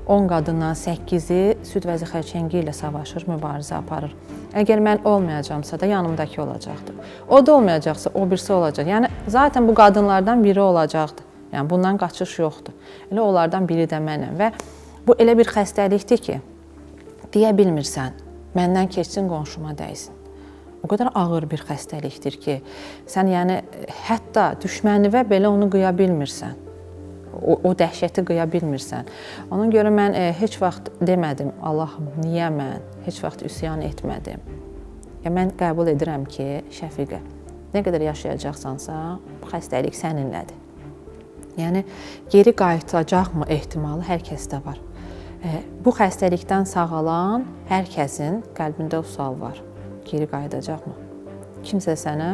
Speaker 4: 10 qadından 8-i süd vəzi xərçəngi ilə savaşır, mübarizə aparır. Əgər mən olmayacamsa da yanımdakı olacaqdır. O da olmayacaqsa o birisi olacaq. Yəni zaten bu qadınlardan biri olacaqdır. Yəni bundan qaçış yoxdur. Elə onlardan biri də mənəm və bu elə bir xəstəlikdir ki, deyə bilmirsən, məndən keçsin, qonşuma dəysin. O qədər ağır bir xəstəlikdir ki, sən yəni hətta düşmənivə belə onu qıya bilmirsən. O dəhşəti qıya bilmirsən. Ona görə mən heç vaxt demədim, Allahım, niyə mən heç vaxt üsyan etmədim. Mən qəbul edirəm ki, Şəfiqə, nə qədər yaşayacaqsansa, bu xəstəlik səninlədir. Yəni, geri qayıtacaqmı ehtimalı hər kəsdə var. Bu xəstəlikdən sağalan hər kəsin qəlbində o sual var. Geri qayıdacaqmı? Kimsə sənə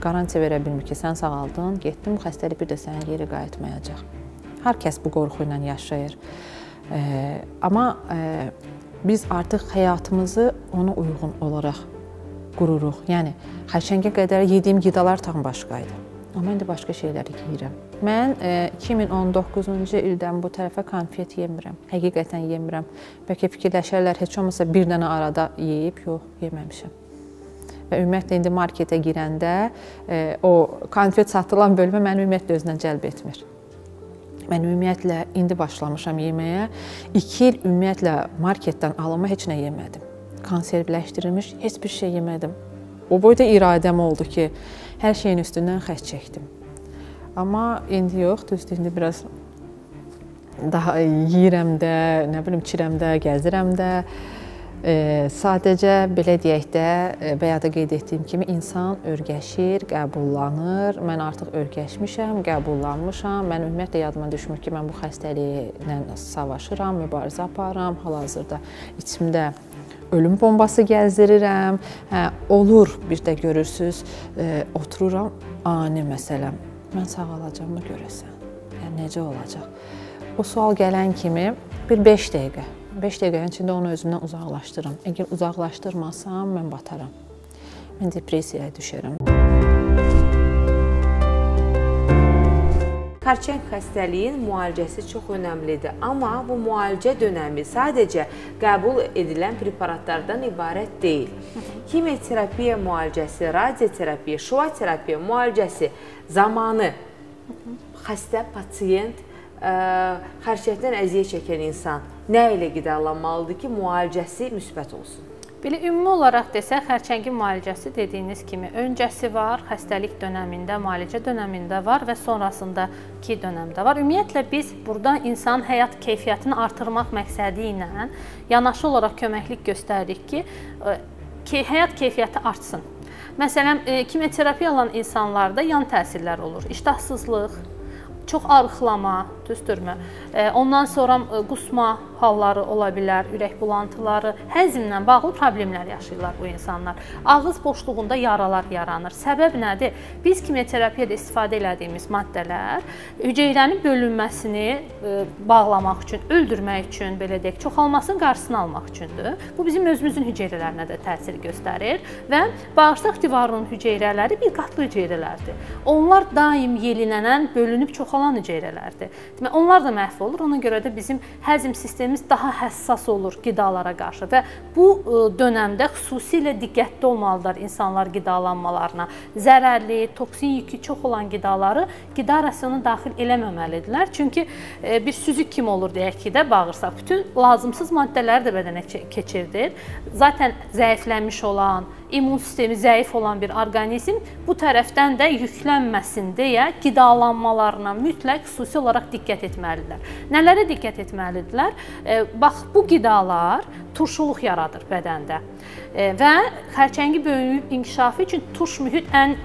Speaker 4: qarantiya verə bilmir ki, sən sağaldın, getdin, bu xəstəlik bir də sənə geri qayıtmayacaq. Hər kəs bu qorxu ilə yaşayır. Amma biz artıq həyatımızı ona uyğun olaraq qururuq. Yəni, xərçəngə qədər yediyim qidalar tam başqaydı. Amma indi başqa şeyləri yeyirəm. Mən 2019-cu ildən bu tərəfə konfet yemirəm. Həqiqətən yemirəm. Bəlkə fikirləşərlər, heç olmasa bir dənə arada yeyib, yox, yeməmişəm. Və ümumiyyətlə, indi marketə girəndə o konfet satılan bölmə məni ümumiyyətlə özünə cəlb etmir. Mən ümumiyyətlə, indi başlamışam yeməyə. 2 il ümumiyyətlə marketdən alınma heç nə yemədim. Konservləşdirilmiş heç bir şey yemədim. O boyda iradəm oldu ki, hər şeyin üstündən xətt çəkdim. Amma indi yox, düzdür, indi biraz daha yeyirəm də, nə bilim, içirəm də, gəzirəm də. Sadəcə, belə deyək də, bayaq da qeyd etdiyim kimi, insan örgəşir, qəbullanır. Mən artıq örgəşmişəm, qəbullanmışam. Mən ümumiyyətlə yadıma düşmür ki, mən bu xəstəliklə savaşıram, mübarizə aparıram. Hal-hazırda içimdə ölüm bombası gəzdirirəm. Olur, bir də görürsünüz, otururam, ani məsələm. Mən sağalacağımı görəsən. Yəni, necə olacaq? O sual gələn kimi bir 5 dəqiqə. 5 dəqiqənin içində onu özümdən uzaqlaşdırıram. Əgər uzaqlaşdırmasam, mən bataram. Mən depressiyaya düşərəm.
Speaker 3: Xərçəng xəstəliyin müalicəsi çox önəmlidir. Amma bu müalicə dönəmi sadəcə qəbul edilən preparatlardan ibarət deyil. Kimyoterapiya müalicəsi, radioterapiya, şüa terapiya müalicəsi zamanı xəstə, pasiyent, xərçəngdən əziyyət çəkən insan nə ilə qidalanmalıdır ki, müalicəsi müsbət olsun?
Speaker 7: Belə ümumi olaraq desək, xərçəngin müalicəsi dediyiniz kimi öncəsi var, xəstəlik dönəmində, müalicə dönəmində var və sonrasındakı dönəmdə var. Ümumiyyətlə, biz burada insan həyat keyfiyyətini artırmaq məqsədi ilə yanaşı olaraq köməklik göstəririk ki, həyat keyfiyyəti artsın. Məsələn, kimyoterapiya alan insanlarda yan təsirlər olur. İştahsızlıq, çox arıqlama, düzdürmü? Ondan sonra qusma halları ola bilər, ürək bulantıları, həzmlə bağlı problemlər yaşayırlar bu insanlar. Ağız boşluğunda yaralar yaranır. Səbəb nədir? Biz kimyoterapiyada istifadə elədiyimiz maddələr hüceyrənin bölünməsini bağlamaq üçün, öldürmək üçün, belə deyək, çoxalmasının qarşısını almaq üçündür. Bu bizim özümüzün hüceyrələrinə də təsir göstərir və bağırsaq divarının hüceyrələri bir qatlı hüceyrələrdir. Onlar daim yelilənən, bölünüb çoxalan hüceyrələrdir. Demək, onlar da məhv olur. Ona görə də bizim həzm sistemimiz daha həssas olur qidalara qarşı və bu dönəmdə xüsusilə diqqətli olmalıdırlar insanlar qidalanmalarına. Zərərli, toksin yükü çox olan qidaları qida rasionuna daxil eləməməlidirlər. Çünki bir süzük kimi olur deyək ki də bağırsaq. Bütün lazımsız maddələri də bədənə keçirdir. Zaten zəiflənmiş olan, immun sistemi zəif olan bir orqanizm bu tərəfdən də yüklənməsin deyə qidalanmalarına mütləq xüsusi olaraq diqqət etməlidirlər. Nələrə diqqət etməlidirlər? Bax, bu qidalar turşuluq yaradır bədəndə və xərçəngi böyüyüb inkişafı üçün turş mühit ən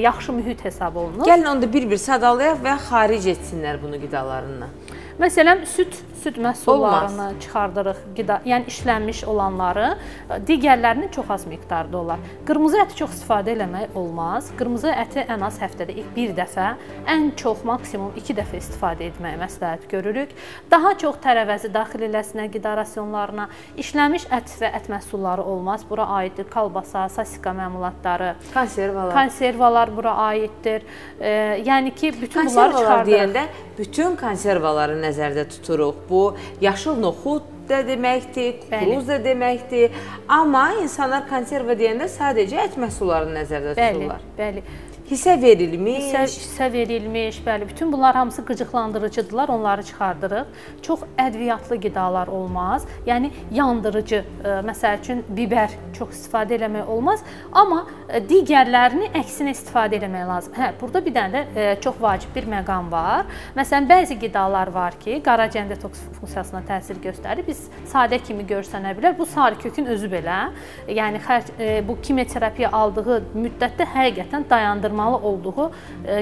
Speaker 7: yaxşı mühit hesab olunur.
Speaker 3: Gəlin onu bir-bir sadalayaq və xaric etsinlər bunu qidalarından.
Speaker 7: Məsələn, süd məhsullarını çıxardırıq, yəni işlənmiş olanları, digərlərinin çox az miqdarda olar. Qırmızı əti çox istifadə eləmək olmaz. Qırmızı əti ən az həftədə bir dəfə, ən çox maksimum 2 dəfə istifadə etməyə məsləhət görürük. Daha çox tərəvəzi daxil eləsinə qida rasionlarına, işlənmiş ət və ət məhsulları olmaz. Bura aiddir kalbasa, sasika məmulatları, konservalar bura aiddir. Yəni ki, bütün bunları çıxardırıq.
Speaker 3: Konservalar deyəndə bütün konservaları nəzərdə tuturuq. Bu yaşıl noxud da deməkdir, kukuruz da deməkdir. Amma insanlar konserva deyəndə sadəcə ət məhsullarını nəzərdə tuturlar.
Speaker 7: Bəli.
Speaker 3: Hissə verilmiş.
Speaker 7: Hissə verilmiş, bəli. Bütün bunlar hamısı qıcıqlandırıcıdırlar, onları çıxardırıq. Çox ədviyyatlı qidalar olmaz. Yəni, yandırıcı, məsəl üçün, biber çox istifadə eləmək olmaz. Amma digərlərini əksinə istifadə eləmək lazım. Hə, burada bir dənə də çox vacib bir məqam var. Məsələn, bəzi qidalar var ki, qaraciyər detoks funksiyasına təsir göstərir. Biz sadə kimi görsənə bilər. Bu sarı kökün özü belə. Yəni, bu kimyoterapiya aldığı müddətdə həqiqətən dayandırmalı olduğu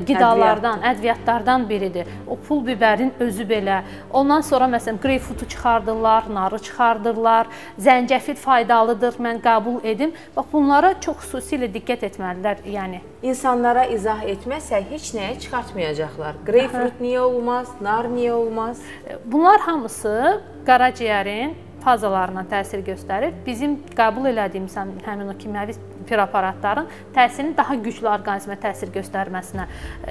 Speaker 7: qidalardan, ədviyyatlardan biridir. O pul bibərin özü belə. Ondan sonra məsələn qreypfrutu çıxardırlar, narı çıxardırlar. Zəncəfil faydalıdır, mən qəbul edim. Bax bunlara çox xüsusilə diqqət etməlidirlər. Yəni
Speaker 3: İnsanlara izah etməsək heç nəyə çıxartmayacaqlar. Qreypfrut niyə olmaz, nar niyə olmaz?
Speaker 7: Bunlar hamısı qaraciyərin fazalarına təsir göstərir. Bizim qəbul elədiyimiz həmin o kimyəvi preparatların təsirinin daha güclü orqanizmə təsir göstərməsinə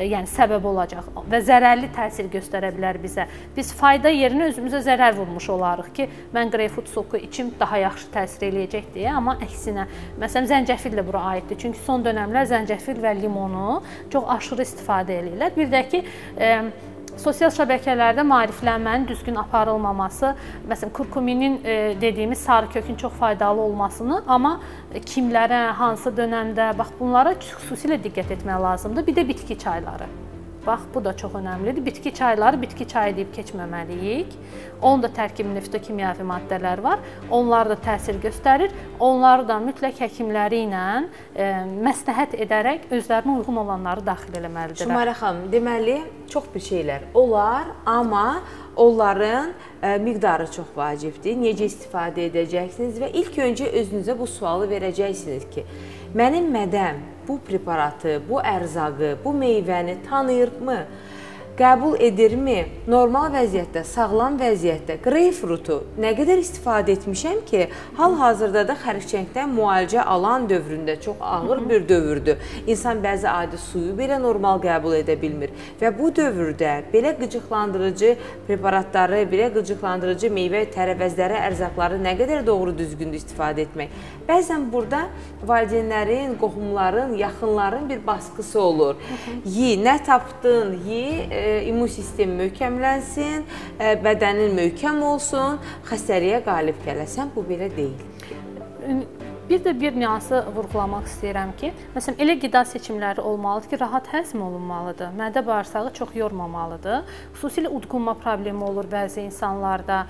Speaker 7: yəni səbəb olacaq və zərərli təsir göstərə bilər bizə. Biz fayda yerinə özümüzə zərər vurmuş olarıq ki, mən qreypfrut soku içim daha yaxşı təsir eləyəcək deyə, amma əksinə. Məsələn, zəncəfil də bura aiddir. Çünki son dönəmlər zəncəfil və limonu çox aşırı istifadə edirlər. Bir də ki, sosial şəbəkələrdə maariflənmənin düzgün aparılmaması, məsələn, kurkuminin dediyimiz sarı kökün çox faydalı olmasını, amma kimlərə, hansı dönəmdə, bax bunlara xüsusilə diqqət etmək lazımdır. Bir də bitki çayları. Bax, bu da çox önəmlidir. Bitki çayları, bitki çayı deyib keçməməliyik. Onun da tərkibində fitokimyəvi maddələr var. Onlar da təsir göstərir. Onları da mütləq həkimləri ilə məsləhət edərək özlərinə uyğun olanları daxil eləməlidirlər.
Speaker 3: Şümarə xanım, deməli, çox bir şeylər olar, amma onların miqdarı çox vacibdir. Necə istifadə edəcəksiniz və ilk öncə özünüzə bu sualı verəcəksiniz ki, mənim mədəm bu preparatı, bu ərzaqı, bu meyvəni tanıyırmı? Qəbul edirmi? Normal vəziyyətdə, sağlam vəziyyətdə qreypfrutu nə qədər istifadə etmişəm ki, hal-hazırda da xərçəngdən müalicə alan dövründə çox ağır bir dövrdür. İnsan bəzi adi suyu belə normal qəbul edə bilmir və bu dövrdə belə qıcıqlandırıcı preparatları, belə qıcıqlandırıcı meyvə tərəvəzləri, ərzaqları nə qədər doğru düzgündür istifadə etmək. Bəzən burada valideynlərin, qohumların, yaxınların bir baskısı olur. Yi, nə tapdın, yi, immun sistemi möhkəmlənsin, bədənin möhkəm olsun, xəstəliyə qalib gələsən, bu belə deyil.
Speaker 7: Bir də bir nüansı vurğulamaq istəyirəm ki, məsələn, elə qida seçimləri olmalıdır ki, rahat həzm olunmalıdır, mədə bağırsağı çox yormamalıdır. Xüsusilə udqunma problemi olur bəzi insanlarda.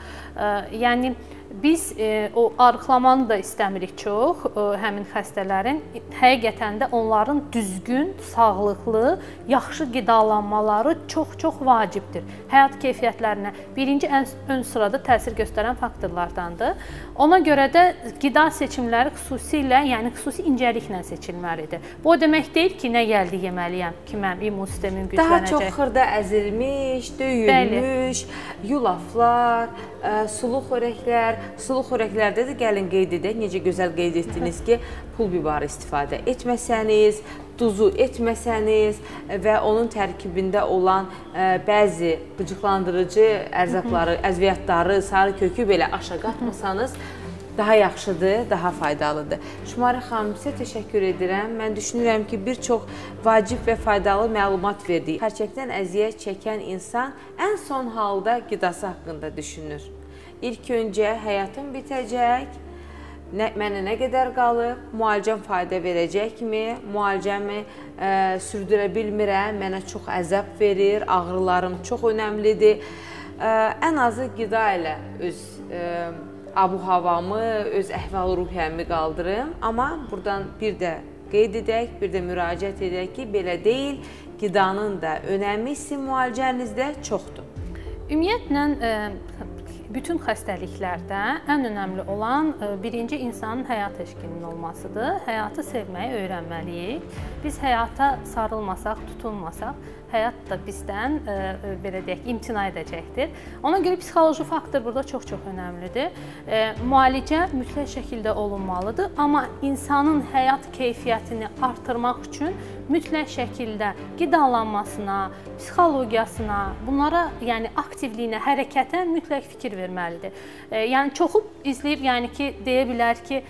Speaker 7: Yəni, biz o arıqlamanı da istəmirik çox, həmin xəstələrin. Həqiqətən də onların düzgün, sağlıqlı, yaxşı qidalanmaları çox-çox vacibdir. Həyat keyfiyyətlərinə birinci ön sırada təsir göstərən faktorlardandır. Ona görə də qida seçimləri xüsusilə, yəni xüsusi incəliklə seçilməlidir. Bu o demək deyil ki, nə gəldi yeməliyəm ki, mənim immun sistemim güclənəcək.
Speaker 3: Daha çox xırda əzilmiş, döyülmüş, yulaflar, sulu xörəklər. Sulu xörəklərdə də gəlin qeyd edək, necə gözəl qeyd etdiniz ki, pul bibarı istifadə etməsəniz, duzu etməsəniz və onun tərkibində olan bəzi qıcıqlandırıcı ərzaqları, əzviyyatları, sarı kökü belə aşağı qatmasanız, daha yaxşıdır, daha faydalıdır. Şümarə xanım, sizə təşəkkür edirəm. Mən düşünürəm ki, bir çox vacib və faydalı məlumat verdik. Xərçəngdən əziyyət çəkən insan ən son halda qidası haqqında düşünür. İlk öncə həyatım bitəcək, mənə nə qədər qalıb, müalicəm fayda verəcəkmi, müalicəmi sürdürə bilmirəm, mənə çox əzab verir, ağrılarım çox önəmlidir. Ən azı qida ilə öz abu-havamı, öz əhval-ruhiyyəmi qaldırım. Amma buradan bir də qeyd edək, bir də müraciət edək ki, belə deyil, qidanın da önəmi sizin müalicənizdə çoxdur.
Speaker 7: Ümumiyyətlə, bütün xəstəliklərdə ən önəmli olan birinci insanın həyat eşqinin olmasıdır. Həyatı sevməyi öyrənməliyik. Biz həyata sarılmasaq, tutulmasaq, həyat da bizdən belə deyək, imtina edəcəkdir. Ona görə psixoloji faktor burada çox-çox önəmlidir. Müalicə mütləq şəkildə olunmalıdır, amma insanın həyat keyfiyyətini artırmaq üçün mütləq şəkildə qidalanmasına, psixologiyasına, bunlara, yəni aktivliyinə, hərəkətə mütləq fikir verməlidir. Yəni çoxu izləyib, yəni ki, deyə bilər ki,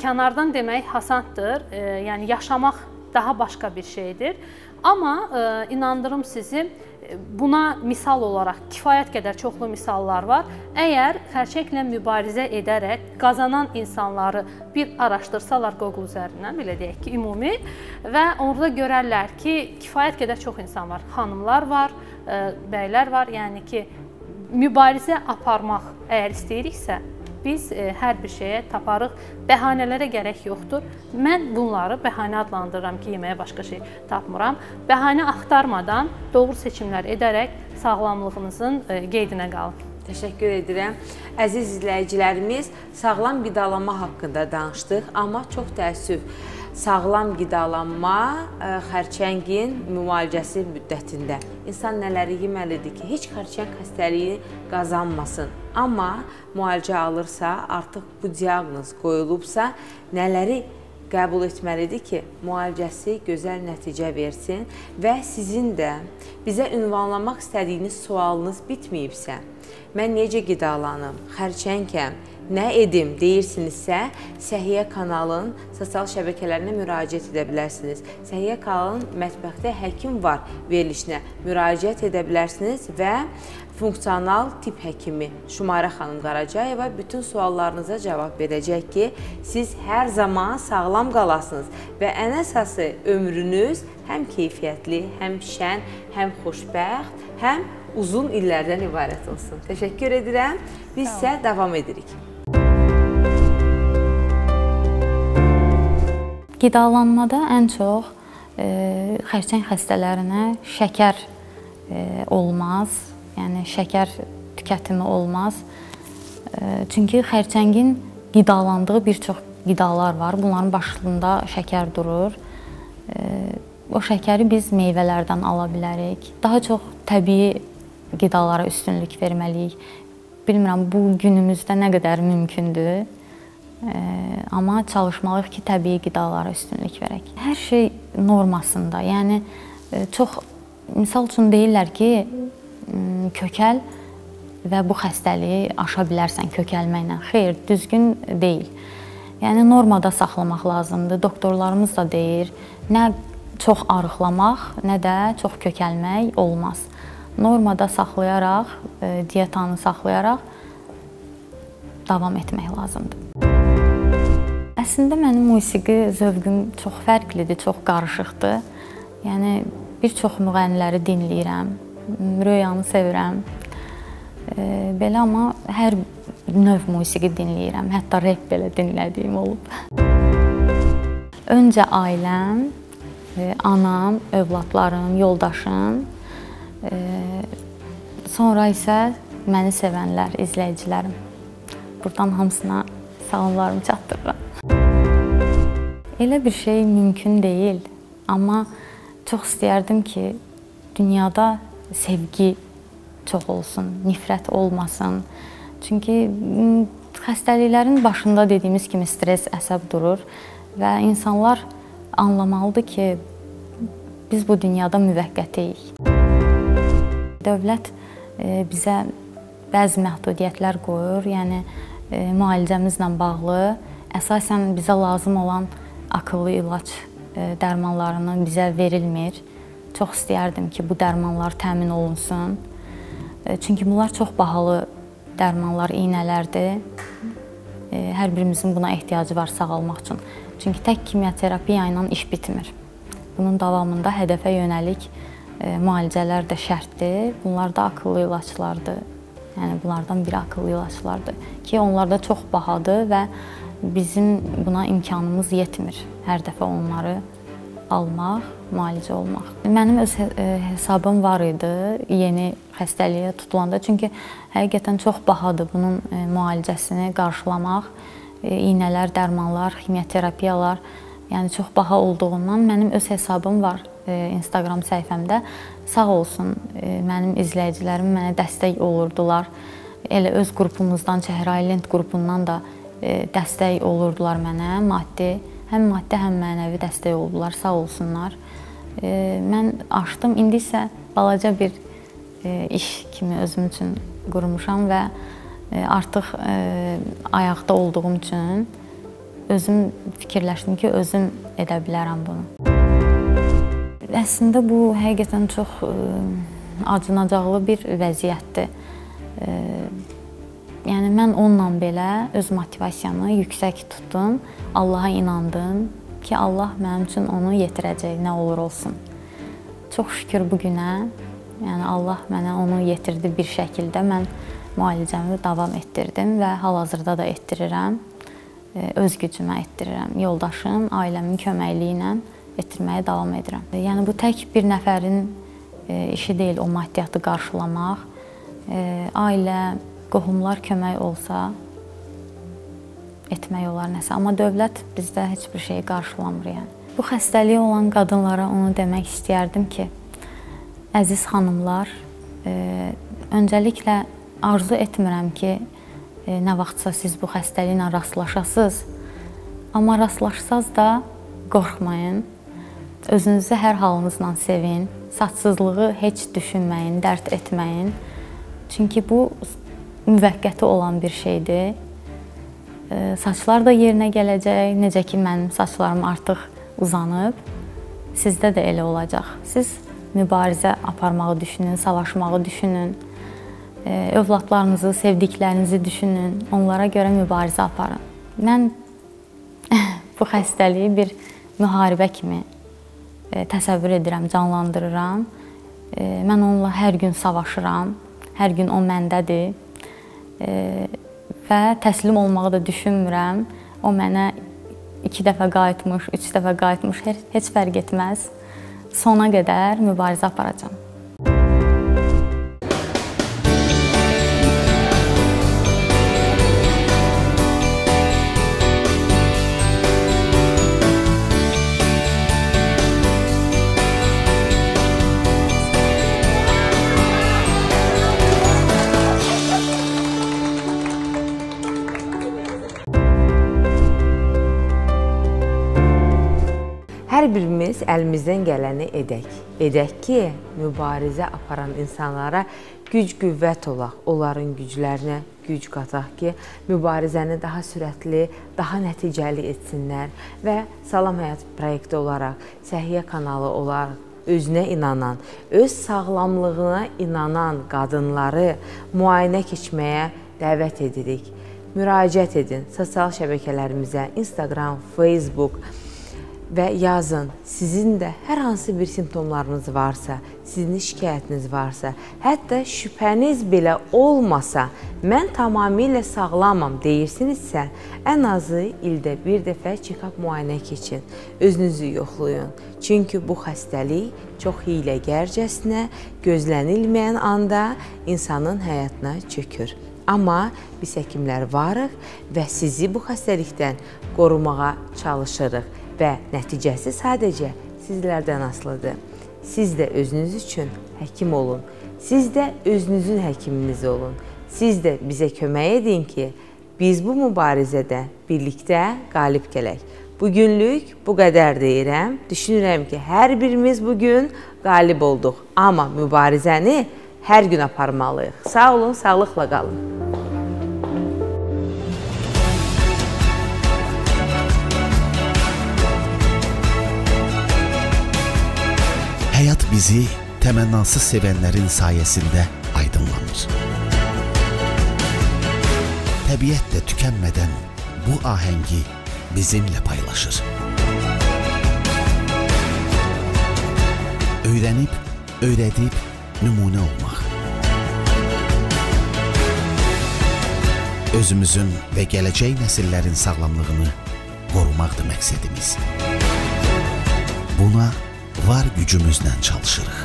Speaker 7: kənardan demək asandır, yəni yaşamaq daha başqa bir şeydir. Amma inandırım sizi, buna misal olaraq kifayət qədər çoxlu misallar var. Əgər xərçənglə mübarizə edərək qazanan insanları bir araşdırsalar Google üzərindən, belə deyək ki, ümumi, və orada görərlər ki, kifayət qədər çox insan var. Xanımlar var, bəylər var. Yəni ki, mübarizə aparmaq əgər istəyiriksə, biz hər bir şeyə taparıq, bəhanələrə gərək yoxdur. Mən bunları bəhanə adlandırıram ki, yeməyə başqa şey tapmıram. Bəhanə axtarmadan doğru seçimlər edərək sağlamlığınızın qeydinə qalın.
Speaker 3: Təşəkkür edirəm. Əziz izləyicilərimiz, sağlam qidalanma haqqında danışdıq, amma çox təəssüf, sağlam qidalanma xərçəngin müalicəsi müddətində. İnsan nələri yeməlidir ki, heç xərçəng xəstəliyi qazanmasın. Amma müalicə alırsa, artıq bu diaqnoz qoyulubsa, nələri qəbul etməlidir ki, müalicəsi gözəl nəticə versin və sizin də bizə ünvanlamaq istədiyiniz sualınız bitməyibsə, mən necə qidalanım, xərçəngəm, nə edim deyirsinizsə, Səhiyyə kanalın sosial şəbəkələrinə müraciət edə bilərsiniz. Səhiyyə kanalın mətbəxdə həkim var verilişinə müraciət edə bilərsiniz və funksional tibb həkimi Şumarə xanım Qaracayeva bütün suallarınıza cavab verəcək ki, siz hər zaman sağlam qalasınız və ən əsası ömrünüz həm keyfiyyətli, həm şən, həm xoşbəxt, həm uzun illərdən ibarət olsun. Təşəkkür edirəm. Biz isə davam edirik.
Speaker 5: Qidalanmada ən çox xərçəng xəstələrinə şəkər olmaz, yəni şəkər tükətimi olmaz. Çünki xərçəngin qidalandığı bir çox qidalar var. Bunların başında şəkər durur. O şəkəri biz meyvələrdən ala bilərik. Daha çox təbii qidalara üstünlük verməliyik. Bilmirəm, bu günümüzdə nə qədər mümkündür. Amma çalışmalıyıq ki, təbii qidalara üstünlük verək. Hər şey normasında, yəni çox, misal üçün deyirlər ki, kökəl və bu xəstəliyi aşa bilərsən kökəlməklə. Xeyr, düzgün deyil. Yəni normada saxlamaq lazımdır. Doktorlarımız da deyir, nə çox arıqlamaq, nə də çox kökəlmək olmaz. Normada saxlayaraq, dietanı saxlayaraq davam etmək lazımdır. Əslində mənim musiqi zövqüm çox fərqlidir, çox qarışıqdır. Yəni bir çox müğənniləri dinləyirəm, Röyanı sevirəm. Belə, amma hər növ musiqi dinləyirəm, hətta rap belə dinlədiyim olub. Öncə ailəm, anam, övladlarım, yoldaşım, sonra isə məni sevənlər, izləyicilərim. Buradan hamısına salamlarımı çatdırıram. Elə bir şey mümkün deyil, amma çox istəyərdim ki, dünyada sevgi çox olsun, nifrət olmasın. Çünki xəstəliklərin başında dediyimiz kimi stres, əsəb durur və insanlar anlamalıdır ki, biz bu dünyada müvəqqətiyik. Dövlət bizə bəzi məhdudiyyətlər qoyur, yəni müalicəmizlə bağlı əsasən bizə lazım olan akıllı ilaç dərmanlarını bizə verilmir. Çox istəyərdim ki, bu dərmanlar təmin olunsun. Çünki bunlar çox bahalı dərmanlar, iynələrdir. Hər birimizin buna ehtiyacı var sağalmaq üçün. Çünki tək kimyoterapiya ilə iş bitmir. Bunun davamında hədəfə yönəlik müalicələr də şərtdir. Bunlar da akıllı ilaçlardır. Yəni bunlardan biri akıllı ilaçlardır ki, onlar da çox bahadır və bizim buna imkanımız yetmir hər dəfə onları almaq, müalicə olmaq. Mənim öz hesabım var idi yeni xəstəliyə tutulanda. Çünki həqiqətən çox bahadır bunun müalicəsini qarşılamaq. İynələr, dərmanlar, ximioterapiyalar, yəni çox baha olduğundan mənim öz hesabım var Instagram səhifəmdə. Sağ olsun mənim izləyicilərim mənə dəstək olurdular. Elə öz qrupumuzdan, Çəhrayı Lent qrupundan da dəstək olurdular mənə, həm maddi, həm mənəvi dəstək oldular, sağ olsunlar. Mən açdım, indi isə balaca bir iş kimi özüm üçün qurmuşam və artıq ayaqda olduğum üçün özüm fikirləşdim ki, özüm edə bilərəm bunu. Əslində bu həqiqətən çox acınacaqlı bir vəziyyətdir. Yəni mən onunla belə öz motivasiyamı yüksək tutdum, Allaha inandım ki, Allah mənim üçün onu yetirəcək, nə olur olsun. Çox şükür bu günə, yəni Allah mənə onu yetirdi bir şəkildə. Mən müalicəmi davam etdirdim və hal-hazırda da etdirirəm. Öz gücümə etdirirəm. Yoldaşım, ailəmin köməkliyi ilə etdirməyə davam edirəm. Yəni bu tək bir nəfərin işi deyil o maddiyyatı qarşılamaq. Ailə, qohumlar kömək olsa etmək olar nəsə. Amma dövlət bizdə heç bir şeyi qarşılamır yəni. Bu xəstəliyi olan qadınlara onu demək istəyərdim ki, əziz xanımlar, öncəliklə arzu etmirəm ki, nə vaxtsa siz bu xəstəliklə rastlaşasınız. Amma rastlaşsaz da qorxmayın, özünüzü hər halınızla sevin, saçsızlığı heç düşünməyin, dərd etməyin. Çünki bu müvəqqəti olan bir şeydir. Saçlar da yerinə gələcək, necə ki mənim saçlarım artıq uzanıb, sizdə də elə olacaq. Siz mübarizə aparmağı düşünün, savaşmağı düşünün, övladlarınızı, sevdiklərinizi düşünün, onlara görə mübarizə aparın. Mən bu xəstəliyi bir müharibə kimi təsəvvür edirəm, canlandırıram. Mən onunla hər gün savaşıram, hər gün o məndədir və təslim olmağı da düşünmürəm. O mənə 2 dəfə qayıtmış, 3 dəfə qayıtmış, heç fərq etməz. Sona qədər mübarizə aparacam.
Speaker 3: Hər birimiz əlimizdən gələni edək. Edək ki, mübarizə aparan insanlara güc-qüvvət olaq, onların güclərinə güc qataq ki, mübarizəni daha sürətli, daha nəticəli etsinlər və Salam Həyat proyekti olaraq, Səhiyyə kanalı olaraq, özünə inanan, öz sağlamlığına inanan qadınları müayinə keçməyə dəvət edirik. Müraciət edin sosial şəbəkələrimizə, Instagram, Facebook və yazın, sizin də hər hansı bir simptomlarınız varsa, sizin şikayətiniz varsa, hətta şübhəniz belə olmasa, mən tamamilə sağlamam deyirsinizsə, ən azı ildə bir dəfə check-up müayinə keçin, özünüzü yoxlayın. Çünki bu xəstəlik çox hiyləgərcəsinə, gözlənilməyən anda insanın həyatına çökür. Amma biz həkimlər varıq və sizi bu xəstəlikdən qorumağa çalışırıq. Və nəticəsi sadəcə sizlərdən asılıdır. Siz də özünüz üçün həkim olun. Siz də özünüzün həkiminiz olun. Siz də bizə kömək edin ki, biz bu mübarizədə birlikdə qalib gələk. Bugünlük bu qədər deyirəm. Düşünürəm ki, hər birimiz bugün qalib olduq. Amma mübarizəni hər gün aparmalıyıq. Sağ olun, sağlıqla qalın.
Speaker 2: Həyat bizi təmənnasız sevənlərin sayəsində aydınlanır. Təbiət də tükənmədən bu ahəngi bizimlə paylaşır. Öyrənib, öyrədib, nümunə olmaq. Özümüzün və gələcək nəsillərin sağlamlığını qorumaqdır məqsədimiz. Buna var gücümüzlə çalışırıq.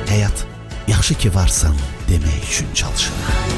Speaker 2: Həyat yaxşı ki varsan demək üçün çalışırıq.